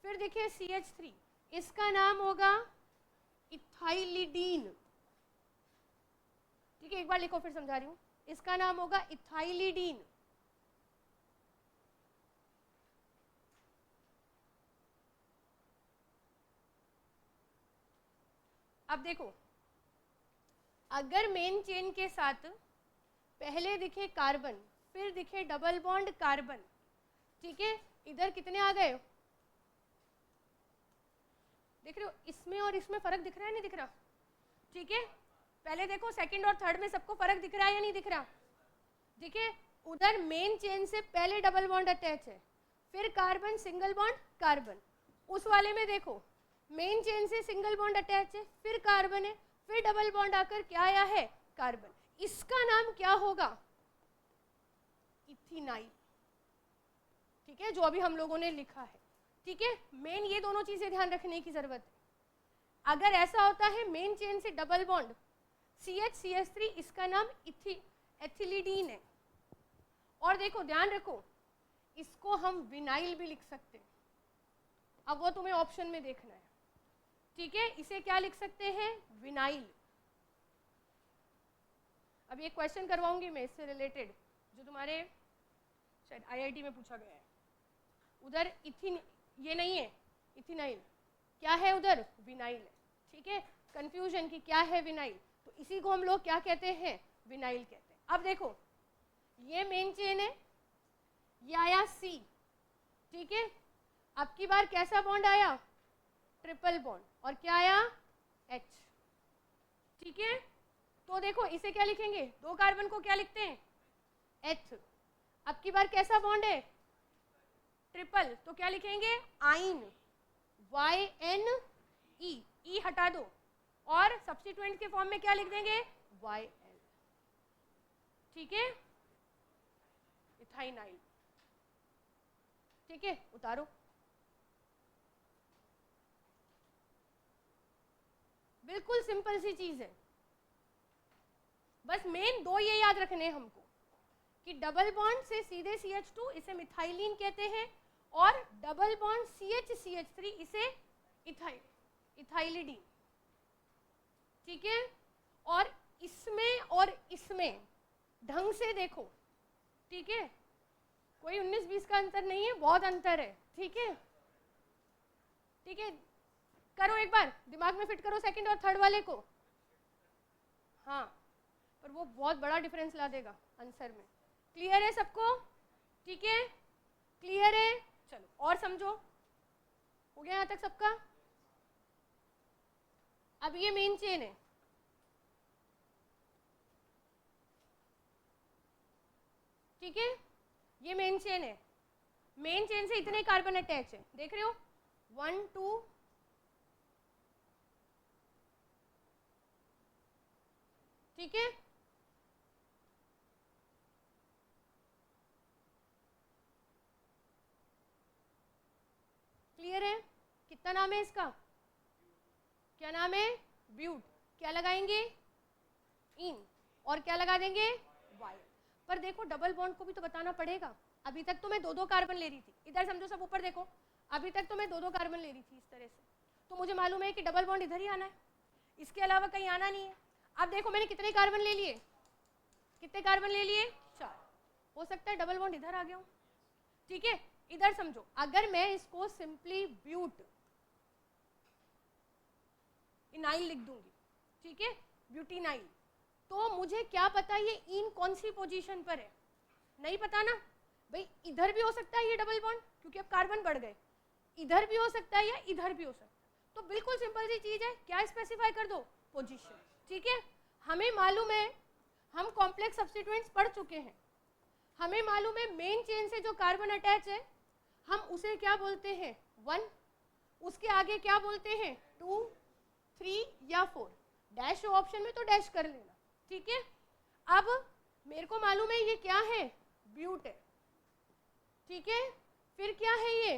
फिर दिखे CH3, इसका नाम होगा इथाइलिडीन। ठीक है, एक बार लिखो फिर समझा रही हूं, इसका नाम होगा इथाइलिडीन। अब देखो, अगर मेन चेन के साथ पहले दिखे कार्बन, फिर दिखे डबल बॉन्ड कार्बन, ठीक है, इधर कितने आ गए, देख रहे हो, इसमें और इसमें फर्क दिख रहा है, नहीं दिख रहा, ठीक है। पहले देखो सेकंड और थर्ड में सबको फर्क दिख रहा है या नहीं दिख रहा, ठीक है। उधर मेन चेन से पहले डबल बॉन्ड अटैच है, फिर कार्बन सिंगल बॉन्ड कार्बन। उस वाले में देखो मेन चेन से सिंगल बॉन्ड अटैच है, फिर कार्बन है, फिर डबल बॉन्ड आकर क्या आया है, कार्बन। इसका नाम क्या होगा, इथिनाइल। ठीक है, जो अभी हम लोगों ने लिखा है। ठीक है, मेन ये दोनों चीजें ध्यान रखने की जरूरत है। अगर ऐसा होता है मेन चेन से डबल बॉन्ड CH CH3, इसका नाम एथिलीडीन है। और देखो ध्यान रखो, इसको हम विनाइल भी लिख सकते हैं, अब वो तुम्हें ऑप्शन में देखना है। ठीक है, इसे क्या लिख सकते हैं, विनाइल। अब ये क्वेश्चन करवाऊंगी मैं इससे रिलेटेड, जो तुम्हारे शायद IIT में पूछा गया है। उधर इथिन ये नहीं है इथिनाइल, क्या है उधर, विनाइल है। ठीक है, कंफ्यूजन की क्या है विनाइल, तो इसी को हम लोग क्या कहते हैं, विनाइल कहते हैं। अब देखो ये मेन चेन है, ये आया C, ठीक है। अब की बार कैसा बॉन्ड आया, ट्रिपल बॉन्ड, और क्या आया, H। ठीक है, तो देखो इसे क्या लिखेंगे, दो कार्बन को क्या लिखते हैं, H। अब की बार कैसा बॉन्ड है, ट्रिपल, तो क्या लिखेंगे, आइन, YNE, E हटा दो, और सब्स्टिट्यूएंट के फॉर्म में क्या लिख देंगे, YL। ठीक है, इथाइनाइल। ठीक है, उतारो। बिल्कुल सिंपल सी चीज है, बस मेन दो ये याद रखने हैं हमको कि डबल बॉन्ड से सीधे CH2 इसे मिथाइलिन कहते हैं, और डबल बॉन्ड CH CH3 इसे इथाइलिडीन। ठीक है, और इसमें ढंग से देखो, ठीक है, कोई 19-20 का अंतर नहीं है, बहुत अंतर है। ठीक है, ठीक है, करो एक बार दिमाग में फिट करो सेकंड और थर्ड वाले को। हाँ, पर वो बहुत बड़ा डिफरेंस ला देगा आंसर में। क्लियर है सबको, ठीक है, क्लियर है, चलो और समझो, हो गया यहाँ तक सबका। अब ये मेन चेन है, ठीक है, ये मेन चेन है, मेन चेन से इतने कार्बन अटैच है, देख रहे हो, 1 2 ठीक है। क्लियर है, कितना नाम है इसका, क्या नाम है, ब्यूट। क्या लगाएंगे, इन, और क्या लगा देंगे, वाई। पर देखो डबल बॉन्ड को भी तो बताना पड़ेगा, अभी तक तो मैं दो कार्बन ले रही थी, इधर समझो सब ऊपर देखो, अभी तक तो मैं दो कार्बन ले रही थी इस तरह से, तो मुझे मालूम है कि डबल बॉन्ड इधर ही आना है, इसके अलावा कहीं आना नहीं है। अब देखो मैंने कितने कार्बन ले लिए, कितने कार्बन ले लिए, 4, हो सकता है डबल बॉन्ड इधर आ गया हो। ठीक है, इधर समझो, अगर मैं इसको सिंपली ब्यूट इनाइल लिख दूंगी, ठीक है, ब्यूटिनाइल, तो मुझे क्या पता ये इन कौन सी पोजीशन पर है, नहीं पता ना भाई। इधर भी हो सकता है ये डबल बॉन्ड, क्योंकि अब कार्बन बढ़ गए, इधर भी हो सकता है या इधर भी हो सकता है। तो बिल्कुल सिंपल सी चीज है, क्या स्पेसिफाई कर दो, पोजीशन, ठीक है। हमें मालूम है, हम कॉम्प्लेक्स सब्स्टिट्यूएंट्स पढ़ चुके हैं, हमें मालूम है मेन चेन से जो कार्बन अटैच है हम उसे क्या बोलते हैं, 1, उसके आगे क्या बोलते हैं, 2, 3 या 4, डैश ऑप्शन में तो डैश कर लेना, ठीक है। अब मेरे को मालूम है ये क्या है, ब्यूट है, ठीक है। फिर क्या है ये,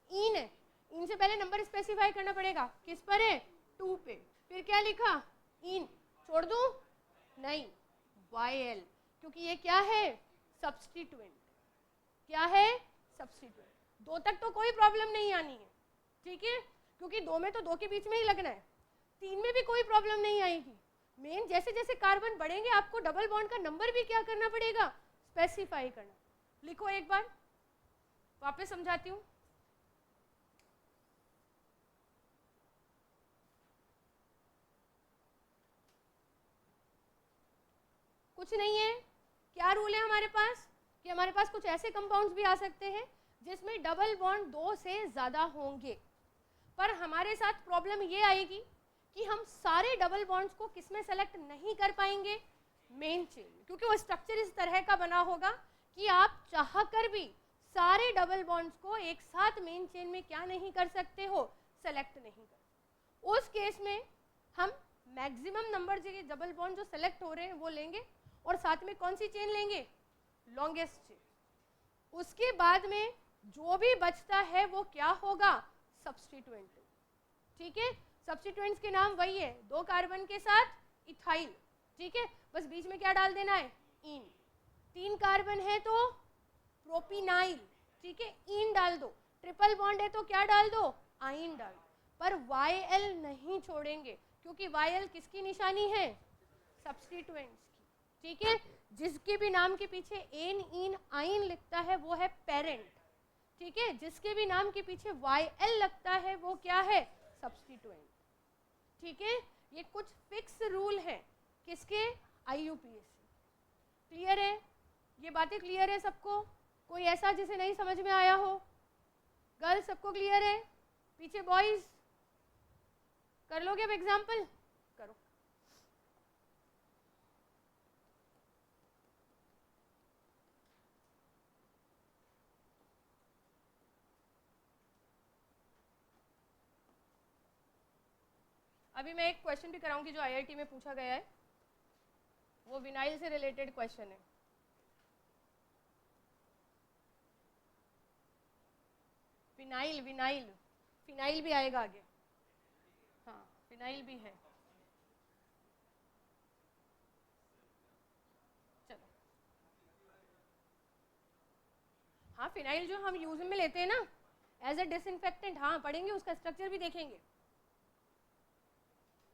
इन है, इन से पहले नंबर स्पेसिफाई करना पड़ेगा, किस पर है, 2 पे। फिर क्या लिखा, इन, छोड़ दूं, नहीं, YL, क्योंकि ये क्या है, सब्स्टिट्यूएंट, क्या है, सब्स्टिट्यूएंट। 2 तक तो कोई प्रॉब्लम नहीं आनी है, ठीक है, क्योंकि 2 में तो 2 के बीच में ही लगना है, 3 में भी कोई प्रॉब्लम नहीं आएगी। मेन जैसे जैसे कार्बन बढ़ेंगे आपको डबल बॉन्ड का नंबर भी क्या करना पड़ेगा, स्पेसिफाई करना। लिखो एक बार, वापस समझाती हूँ। कुछ नहीं है, क्या रूल है हमारे पास, कि हमारे पास कुछ ऐसे कंपाउंड्स भी आ सकते हैं जिसमें डबल बॉन्ड 2 से ज़्यादा होंगे, पर हमारे साथ प्रॉब्लम ये आएगी कि हम सारे डबल बॉन्ड्स को किस में सेलेक्ट नहीं कर पाएंगे, मेन चेन, क्योंकि वो स्ट्रक्चर इस तरह का बना होगा कि आप चाह कर भी सारे डबल बॉन्ड्स को एक साथ मेन चेन में क्या नहीं कर सकते हो, सेलेक्ट नहीं कर। उस केस में हम मैक्सिमम नंबर के डबल बॉन्ड जो सेलेक्ट हो रहे हैं वो लेंगे, और साथ में कौन सी चेन लेंगे, लॉन्गेस्ट चेन। उसके बाद में जो भी बचता है वो क्या होगा, सब्स्टिट्यूएंट, ठीक है। सब्स्टिट्यूएंट्स के नाम वही है, 2 कार्बन के साथ इथाइल, ठीक है, बस बीच में क्या डाल देना है, इन। 3 कार्बन है तो प्रोपिनाइल, ठीक है, इन डाल दो। ट्रिपल बॉन्ड है तो क्या डाल दो, आइन डाल दो। पर YL नहीं छोड़ेंगे, क्योंकि YL किसकी निशानी है, सब्स्टिट्यूएंट्स की, ठीक है। जिसके भी नाम के पीछे एन, इन, आइन लिखता है वो है पेरेंट, ठीक है। जिसके भी नाम के पीछे YL लगता है वो क्या है, सब्स्टिट्यूएंट, ठीक है। ये कुछ फिक्स रूल है किसके, IUPAC। क्लियर है, ये बातें क्लियर है सबको, कोई ऐसा जिसे नहीं समझ में आया हो, गर्ल्स सबको क्लियर है, पीछे बॉयज कर लोगे अब एग्जाम्पल, करो। अभी मैं एक क्वेश्चन भी कराऊंगी जो IIT में पूछा गया है, वो विनाइल से रिलेटेड क्वेश्चन है। विनाइल, विनाइल, फिनाइल भी आएगा आगे, हाँ फिनाइल भी है। चलो, हाँ फिनाइल जो हम यूज में लेते हैं ना एज ए डिसइंफेक्टेंट, हाँ पढ़ेंगे, उसका स्ट्रक्चर भी देखेंगे।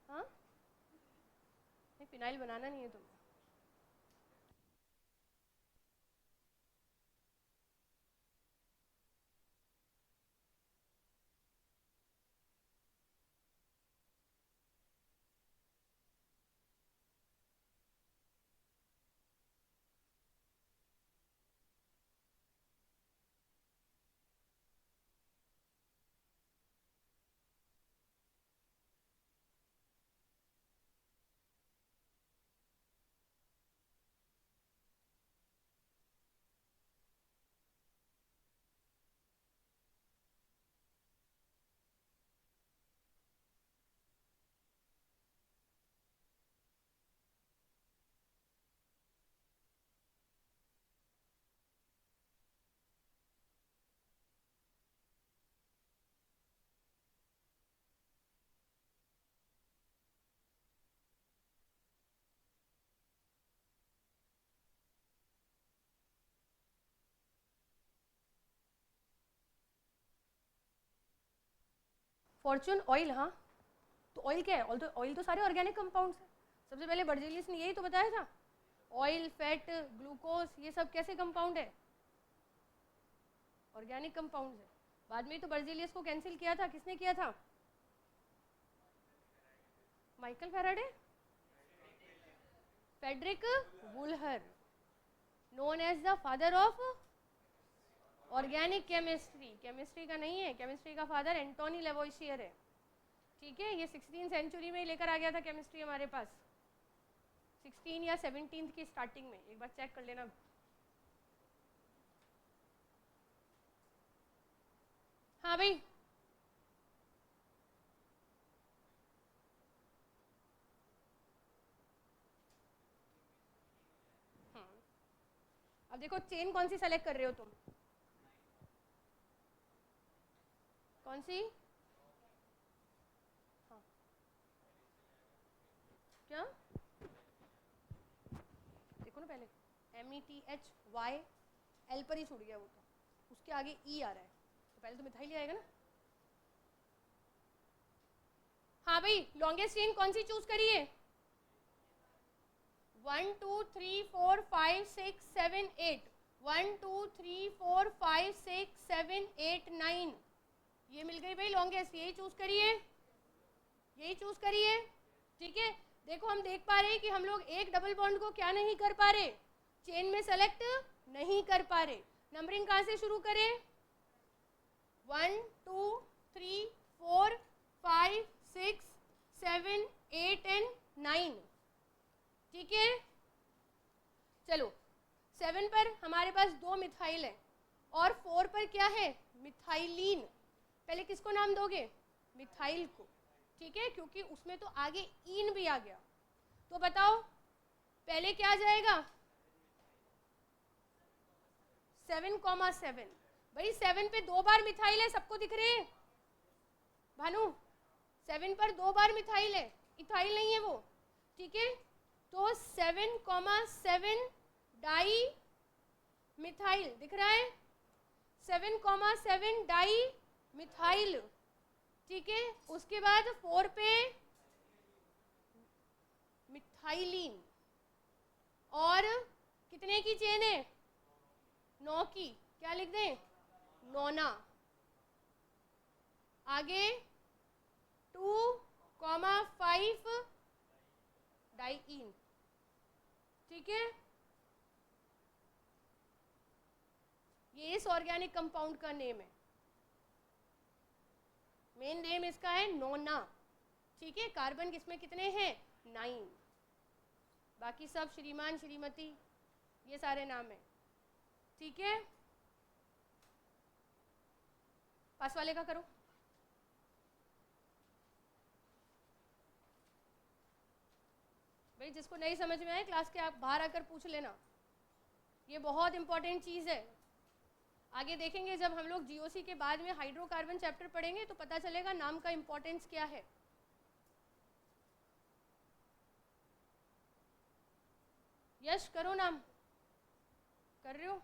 हाँ नहीं, फिनाइल बनाना नहीं है तुम्हें। फॉर्चून ऑयल, हाँ तो ऑयल क्या है, ऑयल तो सारे ऑर्गेनिक कंपाउंड्स हैं। सबसे पहले बर्जेलियस ने यही तो बताया था, ऑयल, फैट, ग्लूकोज, ये सब कैसे कंपाउंड है, ऑर्गेनिक कंपाउंड्स है। बाद में तो बर्जेलियस को कैंसिल किया था, किसने किया था? Michael Faraday, Friedrich Wohler, known as the father of organic chemistry. Chemistry का नहीं है, केमिस्ट्री का फादर एंटोनी लेवोइशियर है, ठीक है। ये 16वीं सेंचुरी में लेकर आ गया था केमिस्ट्री हमारे पास, 16 या 17 की स्टार्टिंग में, एक बार चेक कर लेना। हाँ भाई, अब देखो चेन कौन सी सेलेक्ट कर रहे हो तुम, कौन सी? हाँ, क्या? देखो ना पहले, METHYL पर ही छूट गया वो, तो उसके आगे E आ रहा है, तो पहले तो मिथाइल ही आएगा ना। हाँ भाई, लॉन्गेस्ट चेन कौन सी चूज करिए? 1 2 3 4 5 6 7 8, 1 2 3 4 5 6 7 8 9, ये मिल गई भाई लॉन्गेस्ट, यही चूज करिए, यही चूज करिए, ठीक है। देखो हम देख पा रहे हैं कि हम लोग एक डबल बॉन्ड को क्या नहीं कर पा रहे, चेन में सेलेक्ट नहीं कर पा रहे। नंबरिंग कहाँ से शुरू करें? 1 2 3 4 5 6 7 8 एंड 9, ठीक है। चलो 7 पर हमारे पास 2 मिथाइल है और 4 पर क्या है? मिथाइलिन। पहले किसको नाम दोगे? मिथाइल को, ठीक है, क्योंकि उसमें तो आगे इन भी आ गया। तो बताओ पहले क्या आ जाएगा? 7,7। भाई 7 पे 2 बार मिथाइल है, सबको दिख रहे हैं भानु? 7 पर 2 बार मिथाइल है, इथाइल नहीं है वो, ठीक है। तो 7,7 डाई मिथाइल दिख रहा है, 7,7 डाई मिथाइल, ठीक है। उसके बाद 4 पे मिथाइलिन, और कितने की चेन है? 9 की, क्या लिख दें? नोना। आगे 2,5 डाईइन, ठीक है। ये इस ऑर्गेनिक कंपाउंड का नेम है, मेन नेम इसका है नोना, ठीक है। कार्बन किसमें कितने हैं? 9, बाकी सब श्रीमान श्रीमती ये सारे नाम है, ठीक है। पास वाले का करो। भाई जिसको नहीं समझ में आए क्लास के आप बाहर आकर पूछ लेना, ये बहुत इंपॉर्टेंट चीज़ है। आगे देखेंगे जब हम लोग जीओसी के बाद में हाइड्रोकार्बन चैप्टर पढ़ेंगे तो पता चलेगा नाम का इंपॉर्टेंस क्या है। यश करो, नाम कर रहे हो?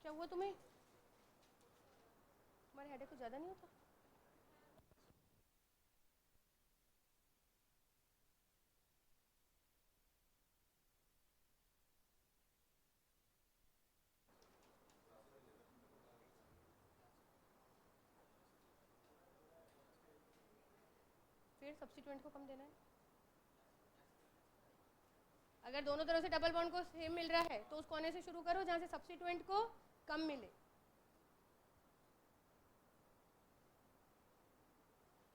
क्या हुआ तुम्हें? तुम्हारे हेडेक कुछ ज़्यादा नहीं होता? फिर सब्स्टिट्यूएंट को कम देना है। अगर दोनों तरफ से डबल बॉन्ड को सेम मिल रहा है तो उस कोने से शुरू करो जहाँ से सब्स्टिट्यूएंट को कम मिले।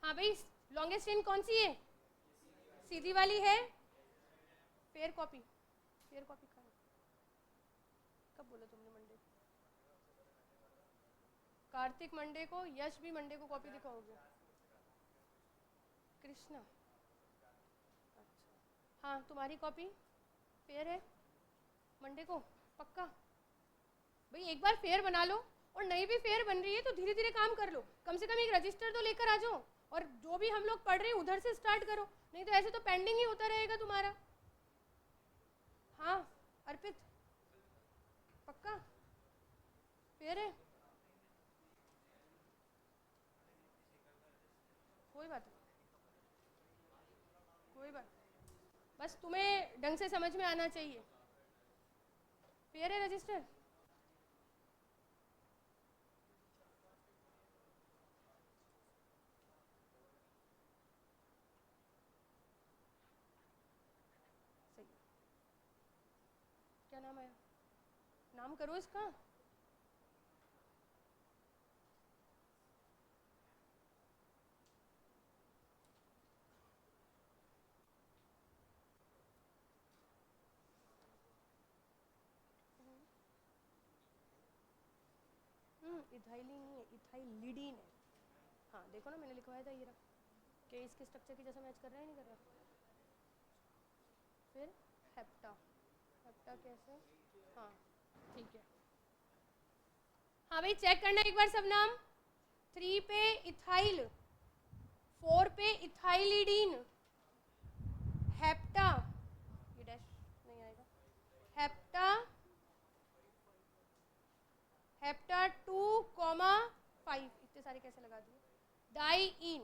हाँ भाई, लॉन्गेस्ट चेन कौन सी है? सीधी वाली है। फेयर कॉपी, फेयर कॉपी कब बोला तुमने? मंडे, कार्तिक मंडे को, यश भी मंडे को कॉपी दिखाओगे? कृष्णा, अच्छा हाँ, तुम्हारी कॉपी फेयर है मंडे को पक्का? भाई एक बार फेयर बना लो, और नहीं भी फेयर बन रही है तो धीरे धीरे काम कर लो, कम से कम एक रजिस्टर तो लेकर आ जाओ, और जो भी हम लोग पढ़ रहे हैं उधर से स्टार्ट करो, नहीं तो ऐसे तो पेंडिंग ही होता रहेगा तुम्हारा। हाँ अर्पित, पक्का फेयर है? कोई बात नहीं, कोई बात, बस तुम्हें ढंग से समझ में आना चाहिए। क्लियर है रजिस्टर? सही। क्या नाम आया? नाम करो इसका। इथाइलिन नहीं है, इथाइलिडीन है। हाँ देखो ना, मैंने लिखवाया था ये रहा, कि इसके स्ट्रक्चर की जैसा मैच कर रहा है नहीं कर रहा। फिर हेप्टा, हेप्टा कैसे? हाँ ठीक है। हाँ भाई चेक करना एक बार सब नाम। 3 पे इथाइल, 4 पे इथाइलिडीन, हेप्टा, ये डैश नहीं आएगा, हेप्टा, हेप्टा 2,5, इतने सारे कैसे लगा दिए, डाइइन।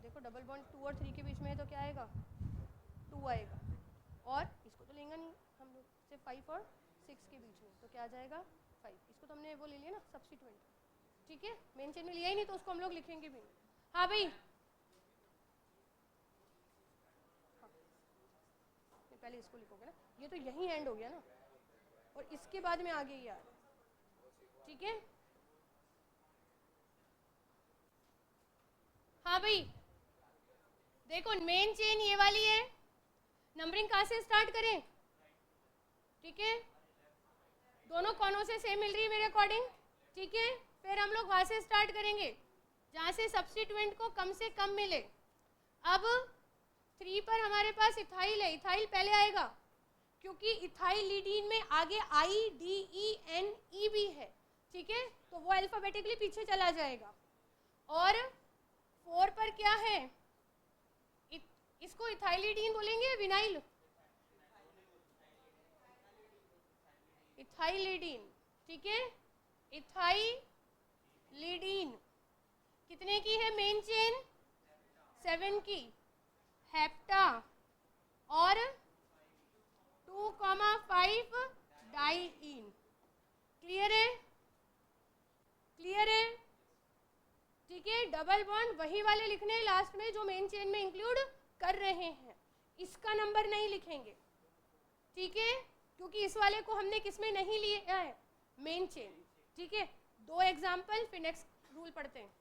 देखो डबल बॉन्ड 2 और 3 के बीच में है तो क्या आएगा? 2 आएगा। और इसको तो लेंगे नहीं हम लोग, सिर्फ 5 और 6 के बीच में, तो क्या आ जाएगा? 5। इसको तो हमने वो ले लिया ना सब्स्टिट्यूएंट, ठीक है, मेन चेन में लिया ही नहीं तो उसको हम लोग लिखेंगे भी नहीं। हाँ भाई हाँ, पहले इसको लिखोगे ना, ये तो यहीं एंड हो गया ना, और इसके बाद में आगे ये आ रहा है, ठीक है। हाँ भाई देखो मेन चेन ये वाली है, नंबरिंग कहाँ से स्टार्ट करें? ठीक है, दोनों कोनों से सेम मिल रही है मेरे अकॉर्डिंग, ठीक है। फिर हम लोग वहाँ से स्टार्ट करेंगे जहाँ से सब्स्टिट्यूएंट को कम से कम मिले। अब 3 पर हमारे पास इथाइल है, इथाइल पहले आएगा क्योंकि इथाइलिडीन में आगे IDENE भी है, ठीक है, तो वो अल्फाबेटिकली पीछे चला जाएगा। और 4 पर क्या है? इसको इथाइलिडीन बोलेंगे विनाइल? इथाइलिडीन, ठीक है, इथाइलिडीन कितने की है मेन चेन? 7 की। हेप्टा और 2,5 डाइइन। क्लियर है? क्लियर है? ठीक है, डबल बॉन्ड वही वाले लिखने लास्ट में जो मेन चेन में इंक्लूड कर रहे हैं, इसका नंबर नहीं लिखेंगे, ठीक है, क्योंकि इस वाले को हमने किस में नहीं लिया है? मेन चेन, ठीक है। 2 एग्जाम्पल, फिर नेक्स्ट रूल पढ़ते हैं।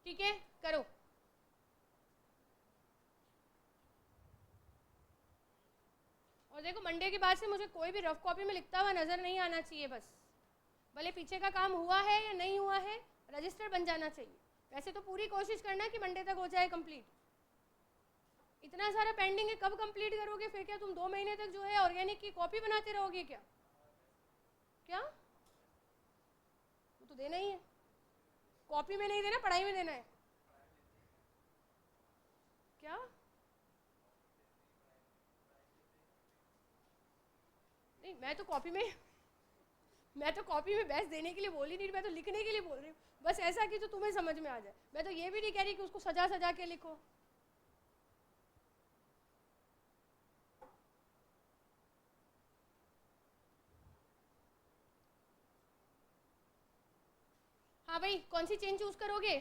ठीक है करो। और देखो मंडे के बाद से मुझे कोई भी रफ कॉपी में लिखता हुआ नजर नहीं आना चाहिए, बस भले पीछे का काम हुआ है या नहीं हुआ है, रजिस्टर बन जाना चाहिए। वैसे तो पूरी कोशिश करना कि मंडे तक हो जाए कंप्लीट। इतना सारा पेंडिंग है, कब कंप्लीट करोगे? फिर क्या तुम 2 महीने तक जो है ऑर्गेनिक की कॉपी बनाते रहोगे क्या? क्या वो तो देना ही है, कॉपी में नहीं देना, पढ़ाई में देना है। क्या? नहीं मैं तो कॉपी में बेस्ट देने के लिए बोल ही नहीं, मैं तो लिखने के लिए बोल रही हूँ, बस ऐसा कि जो तुम्हें समझ में आ जाए। मैं तो ये भी नहीं कह रही कि उसको सजा सजा के लिखो। हाँ भाई कौन सी चेन चूज करोगे?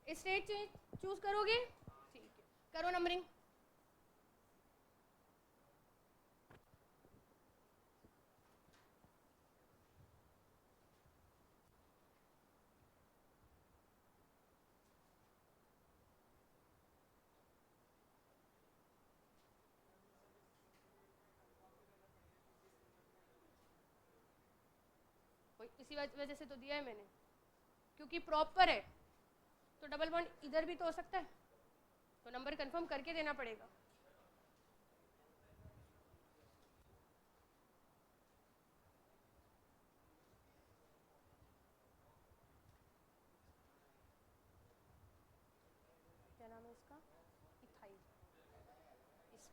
स्ट्रेट चेन चूज करोगे? ठीक है, करो नंबरिंग। इसी वजह से तो दिया है मैंने, क्योंकि प्रॉपर है, तो डबल बॉन्ड इधर भी तो हो सकता है, तो नंबर कंफर्म करके देना पड़ेगा।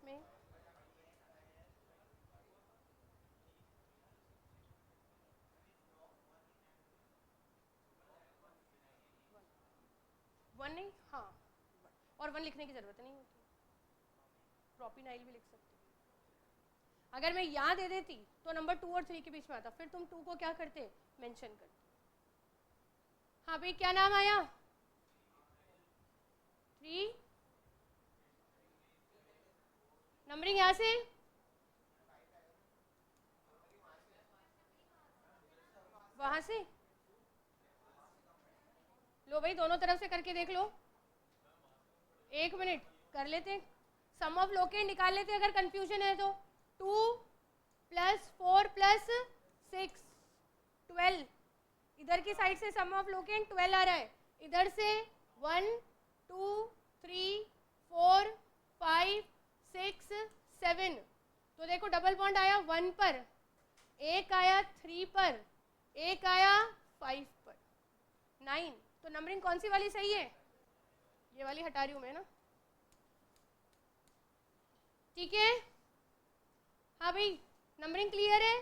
में? वन नहीं, हाँ, और वन लिखने की जरूरत नहीं होती, प्रोपिनाइल भी लिख सकते हो। अगर मैं यहाँ दे देती तो नंबर 2 और 3 के बीच में आता, फिर तुम 2 को क्या करते, मेंशन करते। हाँ भाई, क्या नाम आया? 3, नंबरिंग यहाँ से, वहाँ से, लो भाई दोनों तरफ से करके देख लो। 1 मिनट कर लेते, सम ऑफ लोकेंड निकाल लेते अगर कंफ्यूजन है तो। 2 + 4 + 6 12, इधर की साइड से सम ऑफ लोकेंड 12 आ रहा है, इधर से 1 2 3 4 5 6 7, तो देखो डबल बॉन्ड आया 1 पर, एक आया 3 पर, एक आया 5 पर, 9। तो नंबरिंग कौन सी वाली सही है? ये वाली हटा रही हूँ मैं ना, ठीक है। हाँ भाई, नंबरिंग क्लियर है?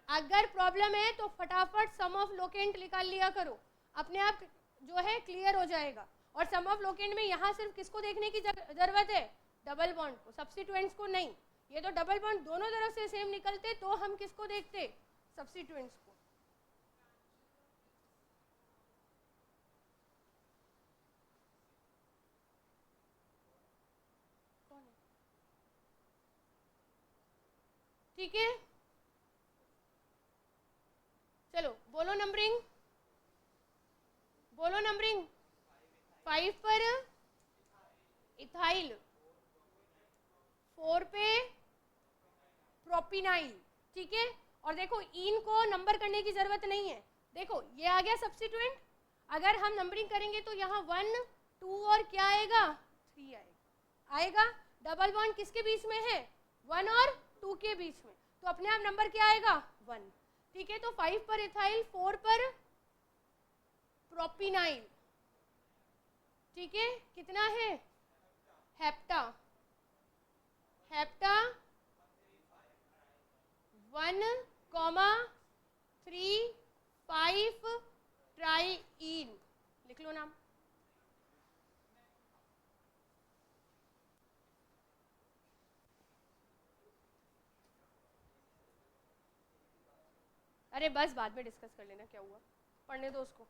अगर प्रॉब्लम है तो फटाफट सम ऑफ लोकेंट निकाल लिया करो, अपने आप जो है क्लियर हो जाएगा। और सम ऑफ लोकेंट में यहाँ सिर्फ किसको देखने की जरूरत है, डबल बॉन्ड को, सब्स्टिट्यूएंट्स को नहीं। ये तो डबल बॉन्ड दोनों तरफ से सेम निकलते तो हम किसको देखते, सब्स्टिट्यूएंट्स को। ठीक है, चलो बोलो नंबरिंग, बोलो नंबरिंग। 5 पर इथाइल, 4 पे प्रोपिनाइल, ठीक है। और देखो इन को नंबर करने की जरूरत नहीं है, देखो ये आ गया सब्स्टिट्यूएंट, अगर हम नंबरिंग करेंगे तो यहाँ 1 2 और क्या आएगा, 3 आएगा। डबल बॉन्ड किसके बीच में है, 1 और 2 के बीच में, तो अपने आप नंबर क्या आएगा, 1, ठीक है। तो 5 पर इथाइल, 4 पर प्रोपिनाइल, ठीक है। कितना है, हेप्टा, हेप्टा 1,35 ट्राईन, लिख लो नाम। अरे बस बाद में डिस्कस कर लेना क्या हुआ, पढ़ने दो उसको।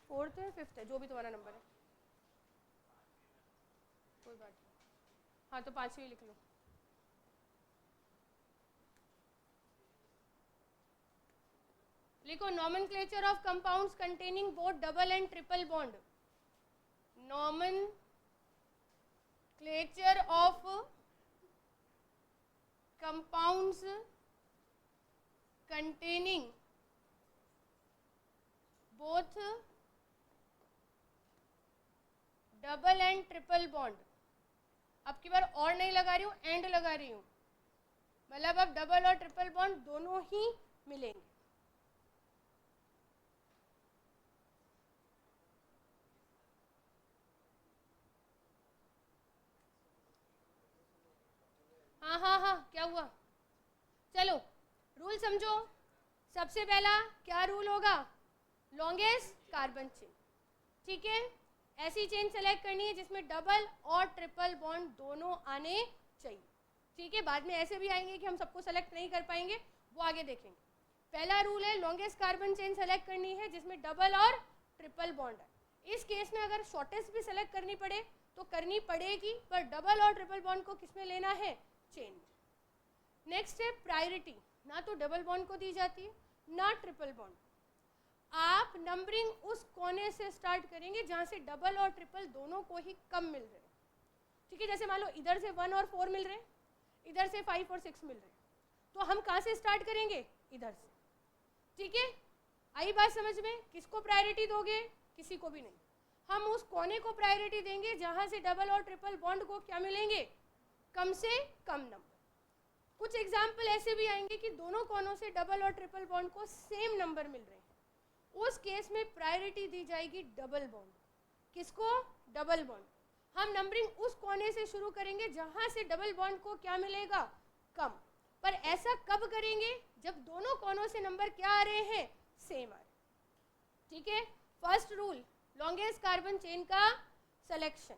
4th है 5th है, जो भी तुम्हारा नंबर है, कोई बात नहीं। हाँ तो 5वीं लिख लो। लिखो nomenclature of compounds containing both double and triple bond. Nomenclature of compounds containing both double and triple bond. अब की बार और नहीं लगा रही हूँ, एंड लगा रही हूँ, मतलब अब डबल और ट्रिपल बॉन्ड दोनों ही मिलेंगे। हाँ हाँ हाँ, क्या हुआ? चलो रूल समझो। सबसे पहला क्या रूल होगा? Longest carbon chain. ठीक है, ऐसी चेन सेलेक्ट करनी है जिसमें डबल और ट्रिपल बॉन्ड दोनों आने चाहिए। ठीक है, बाद में ऐसे भी आएंगे कि हम सबको सेलेक्ट नहीं कर पाएंगे, वो आगे देखेंगे। पहला रूल है लॉन्गेस्ट कार्बन चेन सेलेक्ट करनी है जिसमें डबल और ट्रिपल बॉन्ड है। इस केस में अगर शॉर्टेस्ट भी सेलेक्ट करनी पड़े तो करनी पड़ेगी, पर डबल और ट्रिपल बॉन्ड को किसमें लेना है? चेन में। नेक्स्ट है प्रायोरिटी, ना तो डबल बॉन्ड को दी जाती है ना ट्रिपल बॉन्ड। आप नंबरिंग उस कोने से स्टार्ट करेंगे जहां से डबल और ट्रिपल दोनों को ही कम मिल रहे हैं। ठीक है, जैसे मान लो इधर से 1 और 4 मिल रहे हैं, इधर से 5 और 6 मिल रहे हैं, तो हम कहां से स्टार्ट करेंगे? इधर से। ठीक है, आई बात समझ में? किसको प्रायोरिटी दोगे? किसी को भी नहीं, हम उस कोने को प्रायोरिटी देंगे जहां से डबल और ट्रिपल बॉन्ड को क्या मिलेंगे? कम से कम नंबर। कुछ एग्जाम्पल ऐसे भी आएंगे कि दोनों कोनों से डबल और ट्रिपल बॉन्ड को सेम नंबर मिल रहे हैं, उस केस में प्रायोरिटी दी जाएगी डबल बॉन्ड। किसको? Double bond. हम नंबरिंग उस कोने से शुरू करेंगे जहां से डबल बॉन्ड को क्या मिलेगा? कम। पर ऐसा कब करेंगे? जब दोनों कोनों से नंबर क्या आ रहे हैं? सेम आ रहे। ठीक है, first rule longest carbon chain का सिलेक्शन,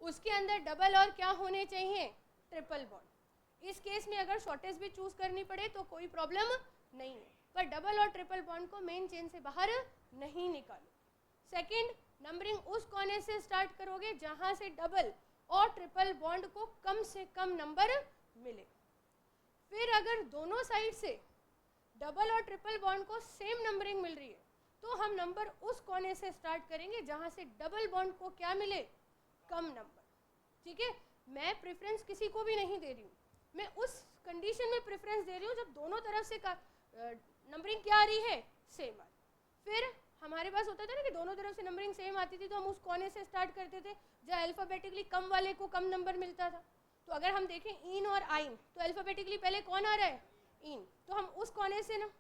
उसके अंदर डबल और क्या होने चाहिए? Triple bond. इस केस में अगर शॉर्टेस्ट भी चूज करनी पड़े तो कोई प्रॉब्लम नहीं है, पर डबल और ट्रिपल बॉन्ड को मेन चेन से बाहर नहीं निकालो। सेकंड, नंबरिंग उस कोने से स्टार्ट करोगे जहां से डबल और ट्रिपल बॉन्ड को कम से कम नंबर मिले। फिर अगर दोनों साइड से डबल और ट्रिपल बॉन्ड को सेम नंबरिंग मिल रही है तो हम नंबर उस कोने से स्टार्ट करेंगे जहां से डबल बॉन्ड को क्या मिले? कम नंबर। ठीक है, मैं प्रेफरेंस किसी को भी नहीं दे रही हूँ, मैं उस कंडीशन में प्रेफरेंस दे रही हूँ जब दोनों तरफ से नंबरिंग क्या आ रही है? सेम आ रही। फिर हमारे पास होता था ना कि दोनों तरफ से नंबरिंग सेम आती थी तो हम उस कोने से स्टार्ट करते थे जहाँ अल्फ़ाबेटिकली कम वाले को कम नंबर मिलता था। तो अगर हम देखें इन और आइन, तो अल्फ़ाबेटिकली पहले कौन आ रहा है? इन। तो हम उस कोने से ना,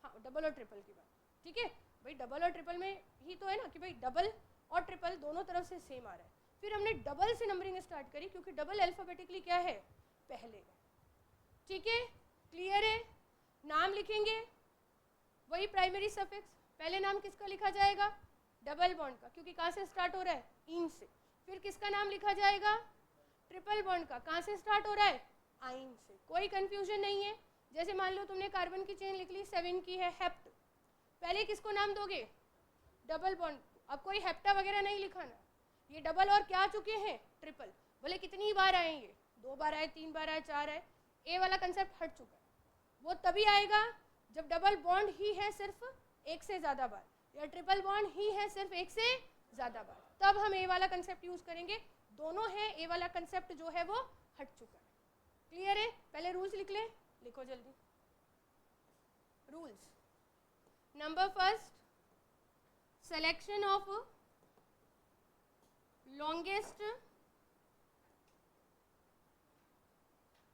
हाँ डबल और ट्रिपल की बात, ठीक है भाई, डबल और ट्रिपल में ही तो है ना कि भाई डबल और ट्रिपल दोनों तरफ से सेम आ रहा है। फिर हमने डबल से नंबरिंग स्टार्ट करी क्योंकि डबल अल्फ़ाबेटिकली क्या है? पहले है। ठीक है, क्लियर है? नाम लिखेंगे वही प्राइमरी सफिक्स, पहले नाम किसका लिखा जाएगा? डबल बॉन्ड का, क्योंकि कहाँ से स्टार्ट हो रहा है? इन से। फिर किसका नाम लिखा जाएगा? ट्रिपल बॉन्ड का, कहाँ से स्टार्ट हो रहा है? आइन से। कोई कंफ्यूजन नहीं है। जैसे मान लो तुमने कार्बन की चेन लिख ली, 7 की है हेप्ट, पहले किसको नाम दोगे? Double bond. अब कोई हेप्टा वगैरह नहीं लिखाना, ये डबल और क्या आ चुके हैं? ट्रिपल। बोले कितनी बार आएंगे? 2 बार आए, 3 बार आए, 4 आए, ए वाला कंसेप्ट हट चुका है। वो तभी आएगा जब डबल बॉन्ड ही है सिर्फ एक से ज़्यादा बार, या ट्रिपल बॉन्ड ही है सिर्फ एक से ज़्यादा बार, तब हम ए वाला कंसेप्ट यूज़ करेंगे। दोनों है, ए वाला कंसेप्ट जो है वो हट चुका है। क्लियर है? पहले रूल्स लिख लें, लिखो जल्दी। Rules number first, selection of longest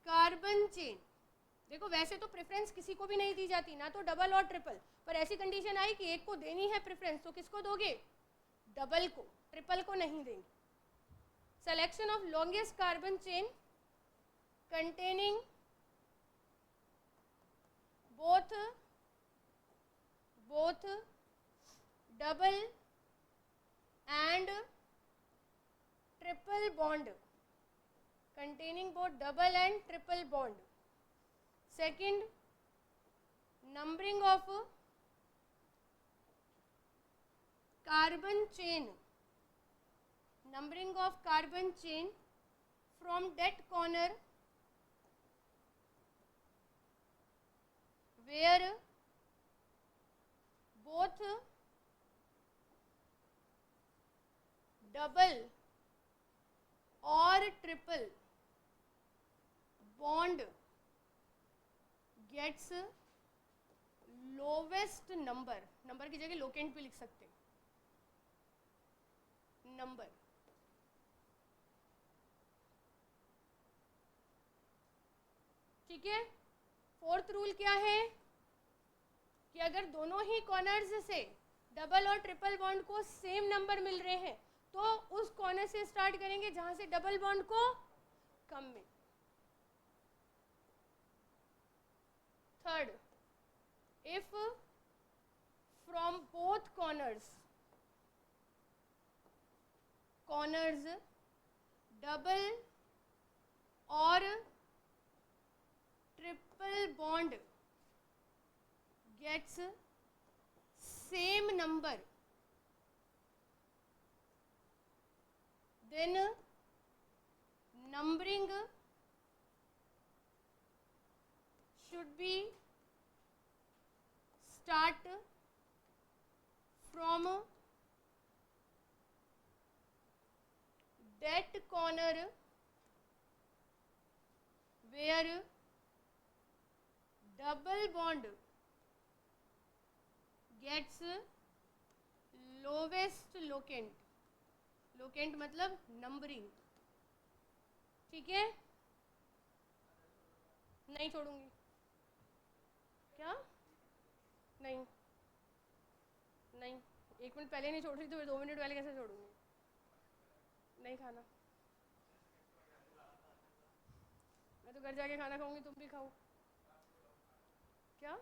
carbon chain. देखो वैसे तो प्रेफरेंस किसी को भी नहीं दी जाती, ना तो डबल और ट्रिपल, पर ऐसी कंडीशन आई कि एक को देनी है प्रेफरेंस, तो किसको दोगे? डबल को, ट्रिपल को नहीं देंगे। Selection of longest carbon chain containing both double and triple bond, containing both double and triple bond. Second, numbering of carbon chain, numbering of carbon chain from that corner where both double or triple bond gets lowest number, number की जगह locant भी लिख सकते हैं, number. ठीक है, fourth rule क्या है कि अगर दोनों ही कॉर्नर्स से डबल और ट्रिपल बॉन्ड को सेम नंबर मिल रहे हैं तो उस कॉर्नर से स्टार्ट करेंगे जहां से डबल बॉन्ड को कम मिले। Third, if from both corners double or triple bond gets same number, then numbering should be start from that corner where double bond gets lowest locant, locant मतलब numbering. ठीक है, नहीं छोड़ूंगी क्या? नहीं नहीं, 1 मिनट पहले नहीं छोड़ रही तो 2 मिनट पहले कैसे छोड़ूंगी? नहीं खाना, मैं तो घर जाके खाना खाऊंगी, तुम भी खाओ। क्या?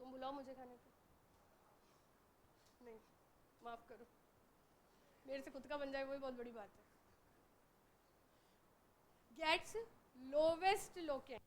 तुम बुलाओ मुझे खाने पे। नहीं, माफ करो, मेरे से खुद का बन जाए वही बहुत बड़ी बात है। गेट्स लोवेस्ट लोकेंट,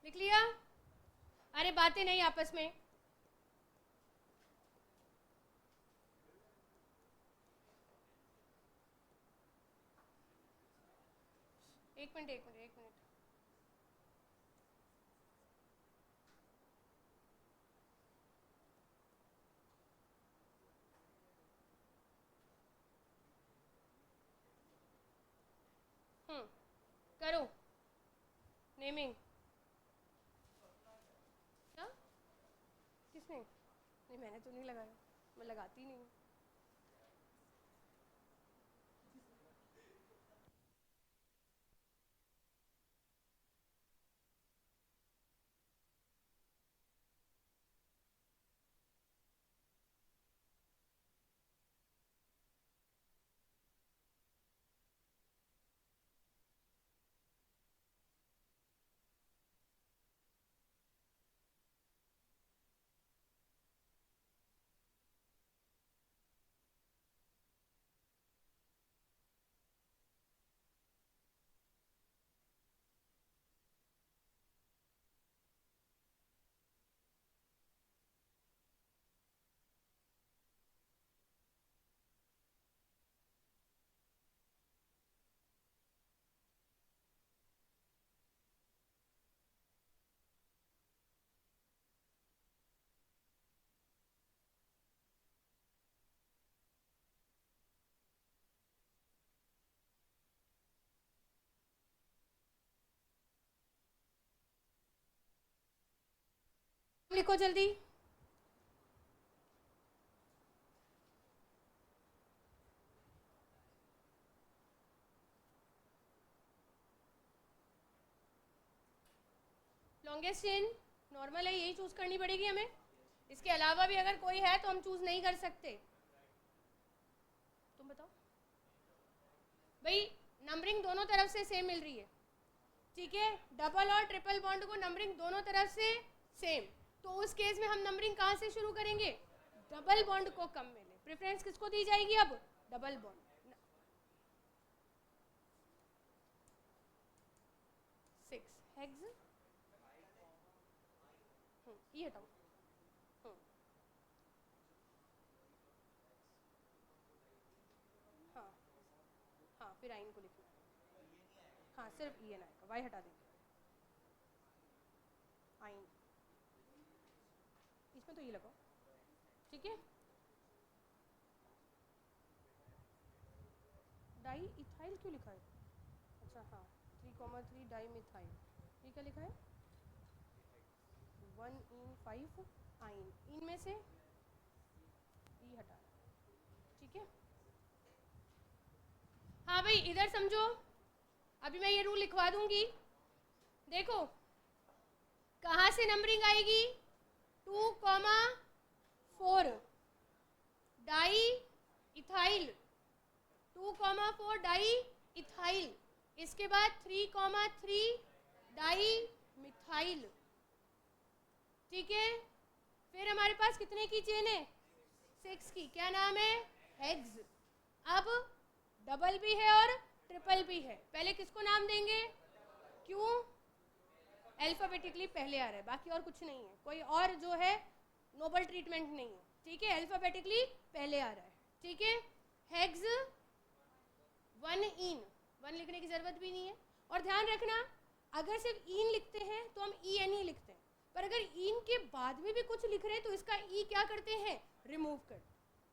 लिख लिया? अरे बातें नहीं आपस में। एक मिनट एक मिनट एक मिनट, करो नेमिंग। क्या? किसने? नहीं, मैंने तो नहीं लगाया, मैं लगाती नहीं। लिखो जल्दी। लॉन्गेस्ट चेन नॉर्मल है, यही चूज करनी पड़ेगी हमें। इसके अलावा भी अगर कोई है तो हम चूज नहीं कर सकते। तुम बताओ भाई, नंबरिंग दोनों तरफ से सेम मिल रही है, ठीक है। डबल और ट्रिपल बॉन्ड को नंबरिंग दोनों तरफ से सेम, तो उस केस में हम नंबरिंग कहाँ से शुरू करेंगे? डबल बॉन्ड को कम मिले, प्रेफरेंस किसको दी जाएगी? अब डबल बॉन्ड। 6 हेक्स, ये हटाओ, हाँ हाँ, फिर आइन को लिखना है, हाँ सिर्फ ई एन आएगा, वाई हटा देंगे, आइन इसमें तो ये लगाओ, ठीक है। डाई इथाइल क्यों लिखा है? अच्छा हाँ, 3,3 डाई मिथाइल, ये क्या लिखा है? 1 इन 5 आइन, इनमें से ई हटा, ठीक है। हाँ भाई इधर समझो, अभी मैं ये रूल लिखवा दूंगी, देखो कहाँ से नंबरिंग आएगी? 2,4 डाई इथाइल, 2,4 डाई इथाइल, इसके बाद 3,3 डाई मिथाइल, ठीक है। फिर हमारे पास कितने की चेन है? 6 की, क्या नाम है? हेक्स। अब डबल भी है और ट्रिपल भी है, पहले किसको नाम देंगे? क्यों? अल्फाबेटिकली पहले आ रहा है, बाकी और कुछ नहीं है, कोई और जो है नोबल ट्रीटमेंट नहीं है, ठीक है। अल्फाबेटिकली पहले आ रहा है, ठीक है। हेक्स 1 इन, 1 लिखने की जरूरत भी नहीं है, और ध्यान रखना अगर सिर्फ इन लिखते हैं तो हम ई एन ही लिखते हैं, पर अगर इन के बाद में भी कुछ लिख रहे हैं तो इसका ई क्या करते हैं? रिमूव कर,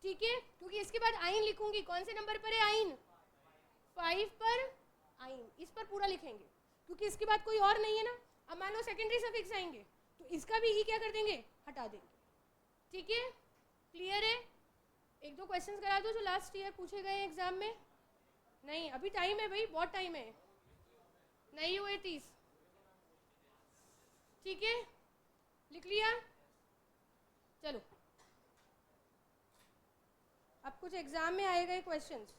ठीक है। क्योंकि इसके बाद आइन लिखूंगी, कौन से नंबर पर है आइन? 5 पर आइन, इस पर पूरा लिखेंगे क्योंकि इसके बाद कोई और नहीं है ना। अब मान लो सेकेंडरी सफिक्स आएंगे तो इसका भी ई क्या कर देंगे? हटा देंगे, ठीक है। क्लियर है? एक दो क्वेश्चंस करा दो जो लास्ट ईयर पूछे गए एग्जाम में। नहीं अभी टाइम है भाई, बहुत टाइम है, नहीं हुए 30, ठीक है। लिख लिया? चलो अब कुछ एग्जाम में आए गए क्वेश्चंस,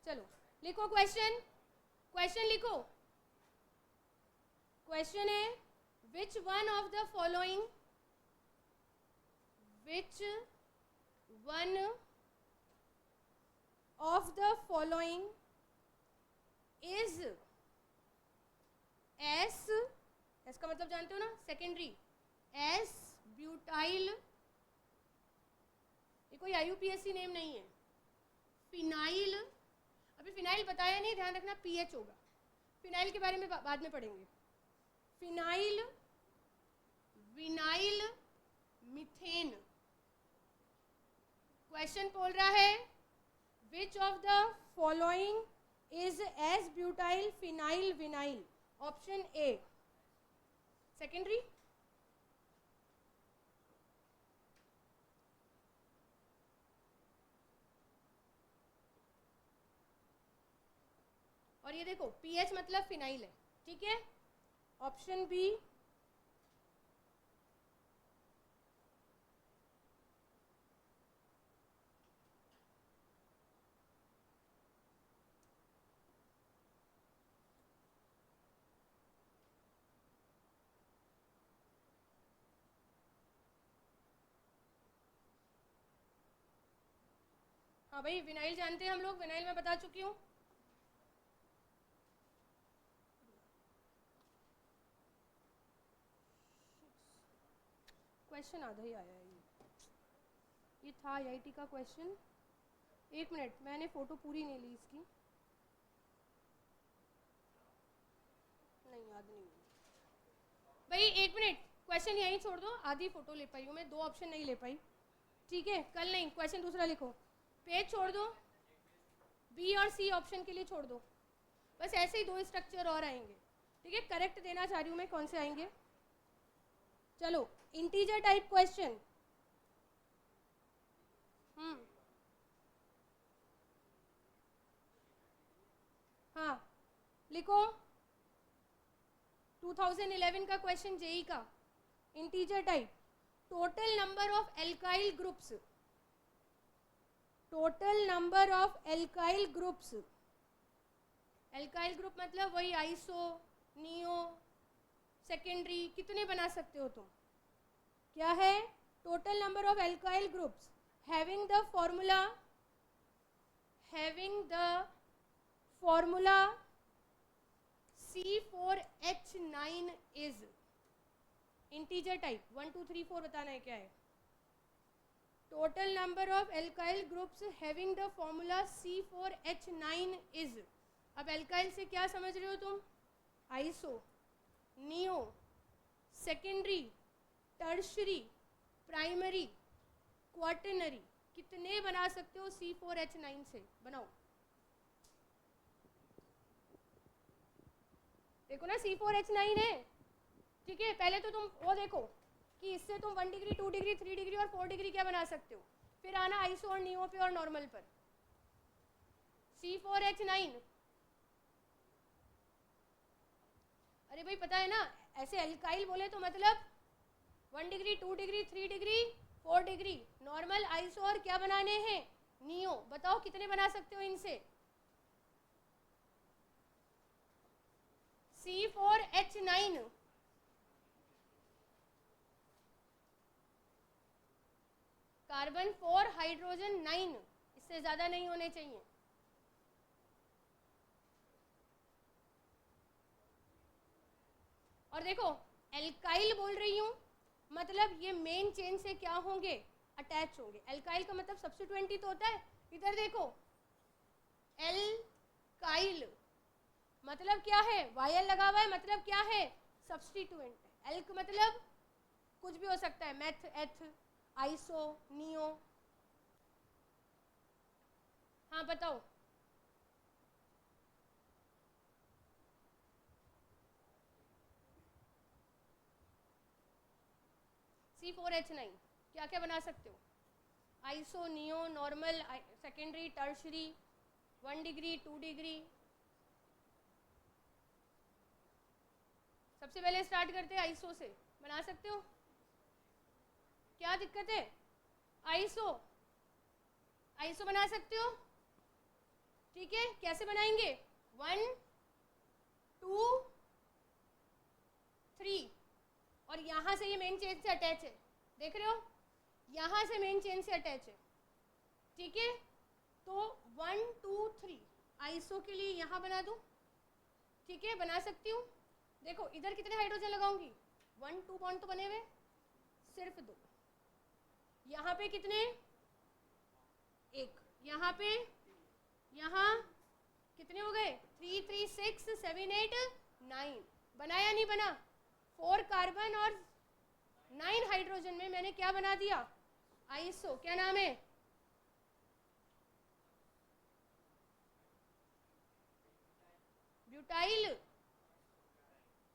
चलो लिखो क्वेश्चन, क्वेश्चन लिखो। क्वेश्चन है which one of the following, which one of the following is S, S का मतलब जानते हो ना, सेकेंडरी, एस ब्यूटाइल, ये कोई IUPAC नेम नहीं है, फिनाइल, अभी फिनाइल बताया नहीं, ध्यान रखना पीएच होगा, फिनाइल के बारे में बाद में पढ़ेंगे। Phenyl vinyl methane. क्वेश्चन बोल रहा है which of the following is S butyl phenyl vinyl, option a secondary, और ये देखो पीएच मतलब फिनाइल है, ठीक है। ऑप्शन बी हाँ भाई विनाइल जानते हैं हम लोग, विनाइल मैं बता चुकी हूँ। क्वेश्चन आधा ही आया है, ये था IIT का क्वेश्चन। एक मिनट, मैंने फ़ोटो पूरी नहीं ली इसकी, नहीं याद नहीं भाई, एक मिनट, क्वेश्चन यहीं छोड़ दो, आधी फ़ोटो ले पाई हूँ मैं, 2 ऑप्शन नहीं ले पाई, ठीक है। कल नहीं, क्वेश्चन दूसरा लिखो, पेज छोड़ दो, बी और सी ऑप्शन के लिए छोड़ दो, बस ऐसे ही 2 स्ट्रक्चर और आएंगे, ठीक है। करेक्ट देना चाह रही हूँ मैं कौन से आएंगे। चलो इंटीजर टाइप क्वेश्चन, हाँ लिखो, 2011 का क्वेश्चन जेई का, integer type, total number of alkyl groups, total number of alkyl groups, alkyl group मतलब वही आइसो, नियो, सेकेंडरी, कितने बना सकते हो तुम? क्या है? Total number of alkyl groups having the formula C4H9 is integer type. 1 2 3 4 बताना है क्या है। Total number of alkyl groups having the formula C4H9 is. अब एल्काइल से क्या समझ रहे हो तुम? Iso, neo, secondary, tertiary, primary, quaternary, कितने बना सकते हो C4H9 से? बनाओ। देखो ना C4H9 है, ठीक है। पहले तो तुम वो देखो कि इससे तुम 1 डिग्री, 2 डिग्री, 3 डिग्री और 4 डिग्री क्या बना सकते हो। फिर आना आइसो और नियो पे और नॉर्मल पर। C4H9, अरे भाई पता है ना, ऐसे एल्काइल बोले तो मतलब 1 degree, 2 degree, 3 degree, 4 degree, normal, iso और क्या बनाने हैं? नियो। बताओ कितने बना सकते हो इनसे? C4H9 कार्बन 4 हाइड्रोजन 9, इससे ज्यादा नहीं होने चाहिए। और देखो एल्काइल बोल रही हूं मतलब ये मेन चेन से क्या होंगे? अटैच होंगे। एल्काइल का मतलब सब्स्टिट्यूएंट ही तो होता है। इधर देखो एल्काइल मतलब क्या है? वायल लगा हुआ है, मतलब क्या है? सब्स्टिट्यूएंट है। एल्क मतलब कुछ भी हो सकता है, मेथ, एथ, आइसो, नियो। हाँ बताओ। C4H9 क्या क्या बना सकते हो? Iso, neo, normal, secondary, tertiary, 1 degree, 2 degree. सबसे पहले स्टार्ट करते हैं आइसो से। बना सकते हो? क्या दिक्कत है? आइसो, आइसो बना सकते हो, ठीक है। कैसे बनाएंगे? 1 2 3 और यहां से ये मेन चेन से अटैच है, देख रहे हो? यहां से मेन चेन से अटैच है, ठीक है। तो 1 2 3 आइसो के लिए यहां बना दूं, ठीक है, बना सकती हूँ। देखो इधर कितने हाइड्रोजन लगाऊंगी? 1 2 बॉन्ड तो बने हुए, सिर्फ 2। यहाँ पे कितने? 1। यहाँ पे, यहाँ कितने हो गए? 3 3 6 7 8 9। बना या नहीं बना? 4 कार्बन और 9 हाइड्रोजन में मैंने क्या बना दिया? आइसो। क्या नाम है? ब्यूटाइल।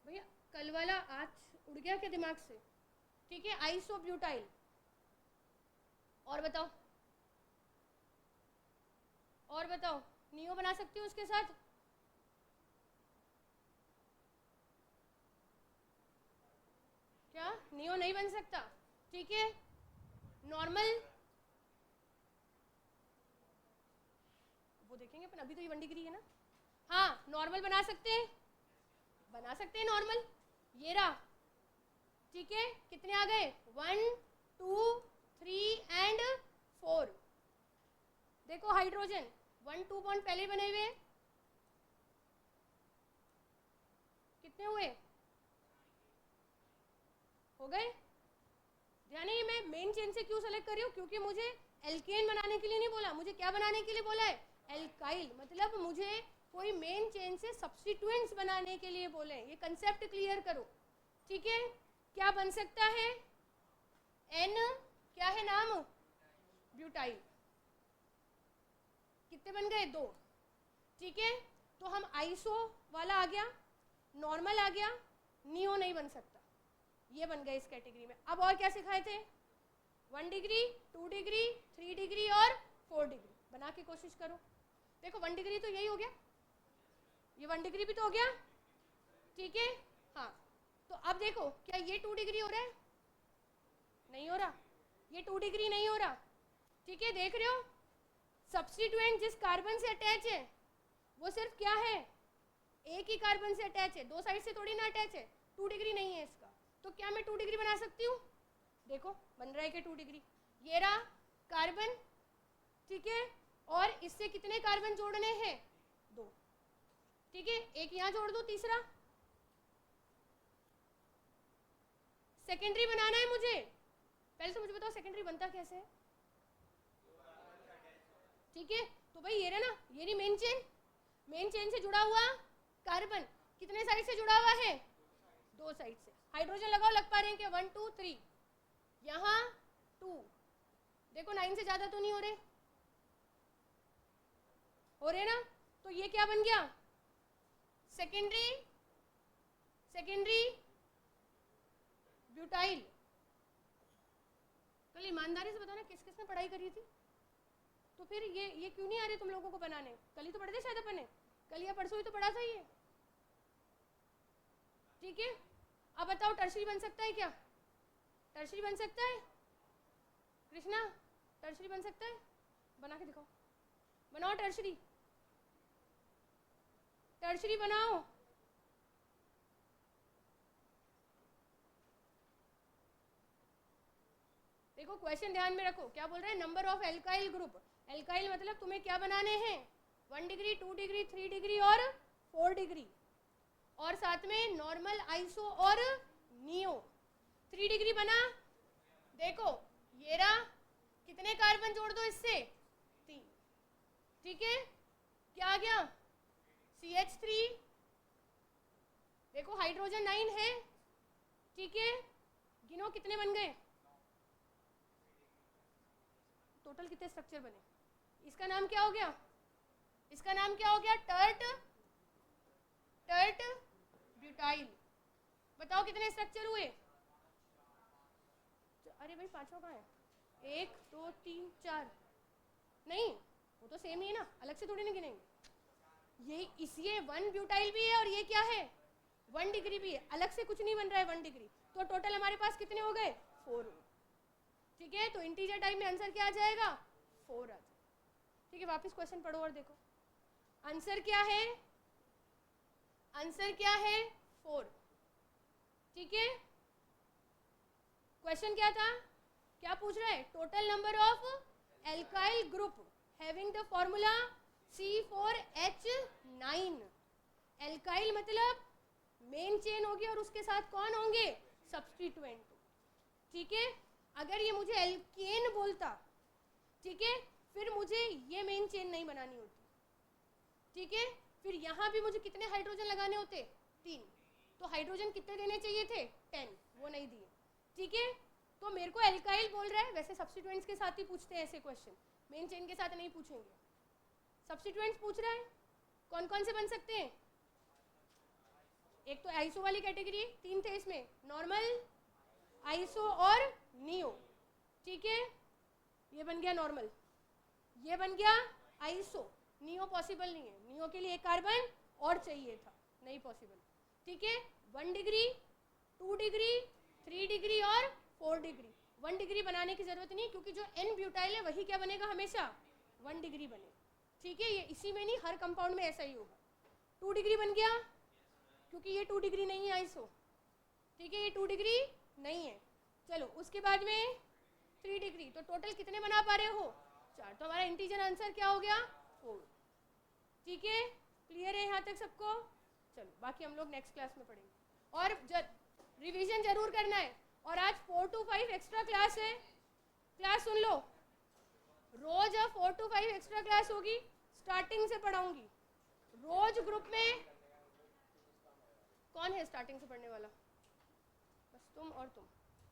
भैया कल वाला आज उड़ गया क्या दिमाग से? ठीक है, आइसो ब्यूटाइल। और बताओ, और बताओ। नियो बना सकती हूँ उसके साथ? क्या नियो नहीं बन सकता? ठीक है, नॉर्मल वो देखेंगे अपन, अभी तो ये 1 डिग्री है ना। हाँ नॉर्मल बना सकते हैं, बना सकते हैं नॉर्मल। ये रहा, ठीक है। कितने आ गए? 1 2 3 एंड 4। देखो हाइड्रोजन 1 2 बॉन्ड पहले बने हुए, कितने हुए? हो गए। ध्यान है, मैं मेन चेन से क्यों सेलेक्ट कर रही हूँ? क्योंकि मुझे एल्केन बनाने के लिए नहीं बोला, मुझे क्या बनाने के लिए बोला है? एल्काइल। मतलब मुझे कोई मेन चेन से सब्स्टिट्यूएंट्स बनाने के लिए बोले। ये कंसेप्ट क्लियर करो, ठीक है। क्या बन सकता है? एन क्या है नाम? ब्यूटाइल। कितने बन गए? 2, ठीक है। तो हम आइसो वाला आ गया, नॉर्मल आ गया, नियो नहीं बन सकता, ये बन गए इस कैटेगरी में। अब और क्या सिखाए थे? 1 डिग्री, 2 डिग्री, 3 डिग्री और 4 डिग्री। बना के कोशिश करो। देखो 1 डिग्री तो यही हो गया, ये 1 डिग्री भी तो हो गया, ठीक है। हाँ तो अब देखो क्या ये 2 डिग्री हो रहा है? नहीं हो रहा, ये 2 डिग्री नहीं हो रहा। ठीक है, देख रहे हो सब्स्टिट्यूएंट जिस कार्बन से अटैच है वो सिर्फ क्या है, एक ही कार्बन से अटैच है, दो साइड से थोड़ी ना अटैच है, 2 डिग्री नहीं है इसका। तो क्या मैं 2 डिग्री बना सकती हूँ? देखो बन रहा है कि 2 डिग्री, ये रहा कार्बन, ठीक है, और इससे कितने कार्बन जोड़ने हैं? 2, ठीक है, एक यहाँ जोड़ दो, तीसरा सेकेंडरी बनाना है मुझे। पहले तो मुझे बताओ सेकेंडरी बनता कैसे है? ठीक है, तो भाई ये रहा ना, ये रही मेन चेन, मेन चेन से जुड़ा हुआ कार्बन कितने साइड से जुड़ा हुआ है? 2 साइड से। हाइड्रोजन लगाओ, लग पा रहे हैं क्या? 1 2 3, यहाँ 2, देखो 9 से ज्यादा तो नहीं हो रहे, हो रहे ना? तो ये क्या बन गया? Secondary, secondary butyl. कल ईमानदारी से बताना किस किसने पढ़ाई करी थी? तो फिर ये क्यों नहीं आ रहे तुम लोगों को बनाने? कल ही तो पढ़े थे शायद अपन ने, कल या परसों ही तो पढ़ा था ये। ठीक है, अब बताओ टर्शरी बन सकता है क्या? टर्शरी बन सकता है? कृष्णा टर्शरी बन सकता है? बना के दिखाओ, बनाओ टर्शरी, टर्शरी बनाओ। देखो क्वेश्चन ध्यान में रखो, क्या बोल रहे हैं? Number of alkyl group. Alkyl मतलब तुम्हें क्या बनाने हैं? 1 डिग्री, 2 डिग्री, 3 डिग्री और 4 डिग्री, और साथ में नॉर्मल, आइसो और नियो। 3 डिग्री बना, देखो ये रहा, कितने कार्बन जोड़ दो इससे? 3, ठीक है, क्या आ गया? CH3, देखो हाइड्रोजन 9 है, ठीक है, गिनो कितने बन गए? टोटल कितने स्ट्रक्चर बने? इसका नाम क्या हो गया? इसका नाम क्या हो गया? Tert, tert butyl. बताओ कितने स्ट्रक्चर हुए? अरे भाई पांचवा कहाँ है? 1 2 3 4, नहीं वो तो सेम ही है ना, अलग से थोड़ी ना गिनेंगे। ये इसलिए 1 ब्यूटाइल भी है और ये क्या है? 1 डिग्री भी है, अलग से कुछ नहीं बन रहा है 1 डिग्री। तो टोटल हमारे पास कितने हो गए? 4। ठीक है, तो इंटीजर टाइप में आंसर क्या आ जाएगा? 4 आ जाएगा। ठीक है, वापस क्वेश्चन पढ़ो और देखो आंसर क्या है। आंसर क्या है? 4। ठीक है, क्वेश्चन क्या था? क्या पूछ रहा है? Total number of alkyl group having the formula C4H9। Alkyl मतलब मेन चेन होगी और उसके साथ कौन होंगे? सब्स्टिट्यूएंट। ठीक है, अगर ये मुझे एल्केन बोलता, ठीक है, फिर मुझे ये मेन चेन नहीं बनानी होती। ठीक है, फिर यहाँ भी मुझे कितने हाइड्रोजन लगाने होते? 3। तो हाइड्रोजन कितने देने चाहिए थे? 10, वो नहीं दिए। ठीक है, तो मेरे को एल्काइल बोल रहा है। वैसे सब्स्टिट्यूएंट्स के साथ ही पूछते हैं ऐसे क्वेश्चन, मेन चेन के साथ नहीं पूछेंगे। सब्स्टिट्यूएंट्स पूछ रहा है, कौन कौन से बन सकते हैं? एक तो आइसो वाली कैटेगरी, 3 थे इसमें, नॉर्मल, आइसो और नियो। ठीक है, ये बन गया नॉर्मल, ये बन गया आइसो। नियो पॉसिबल नहीं है, नियो के लिए एक कार्बन और चाहिए था, नहीं पॉसिबल। ठीक है, 1 डिग्री, 2 डिग्री, 3 डिग्री और 4 डिग्री। 1 डिग्री बनाने की जरूरत नहीं, क्योंकि जो N ब्यूटाइल है वही क्या बनेगा? हमेशा 1 डिग्री बने। ठीक है, ये इसी में नहीं, हर कंपाउंड में ऐसा ही होगा। 2 डिग्री बन गया, क्योंकि ये 2 डिग्री नहीं है आइसो। ठीक है, ये 2 डिग्री नहीं है। चलो उसके बाद में 3 डिग्री, तो टोटल कितने बना पा रहे हो? 4। तो हमारा इंटीजर आंसर क्या हो गया? 4। ठीक है, क्लियर है यहाँ तक सबको? चलो बाकी हम लोग नेक्स्ट क्लास में पढ़ेंगे, और रिवीजन जरूर करना है। और आज 4 to 5 एक्स्ट्रा क्लास है। क्लास सुन लो, रोज 4 to 5 एक्स्ट्रा क्लास होगी, स्टार्टिंग से पढ़ाऊंगी। रोज ग्रुप में कौन है स्टार्टिंग से पढ़ने वाला? बस तुम और तुम,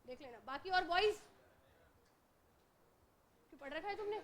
देख लेना। बाकी और बॉयज क्यों पढ़ रखा है तुमने?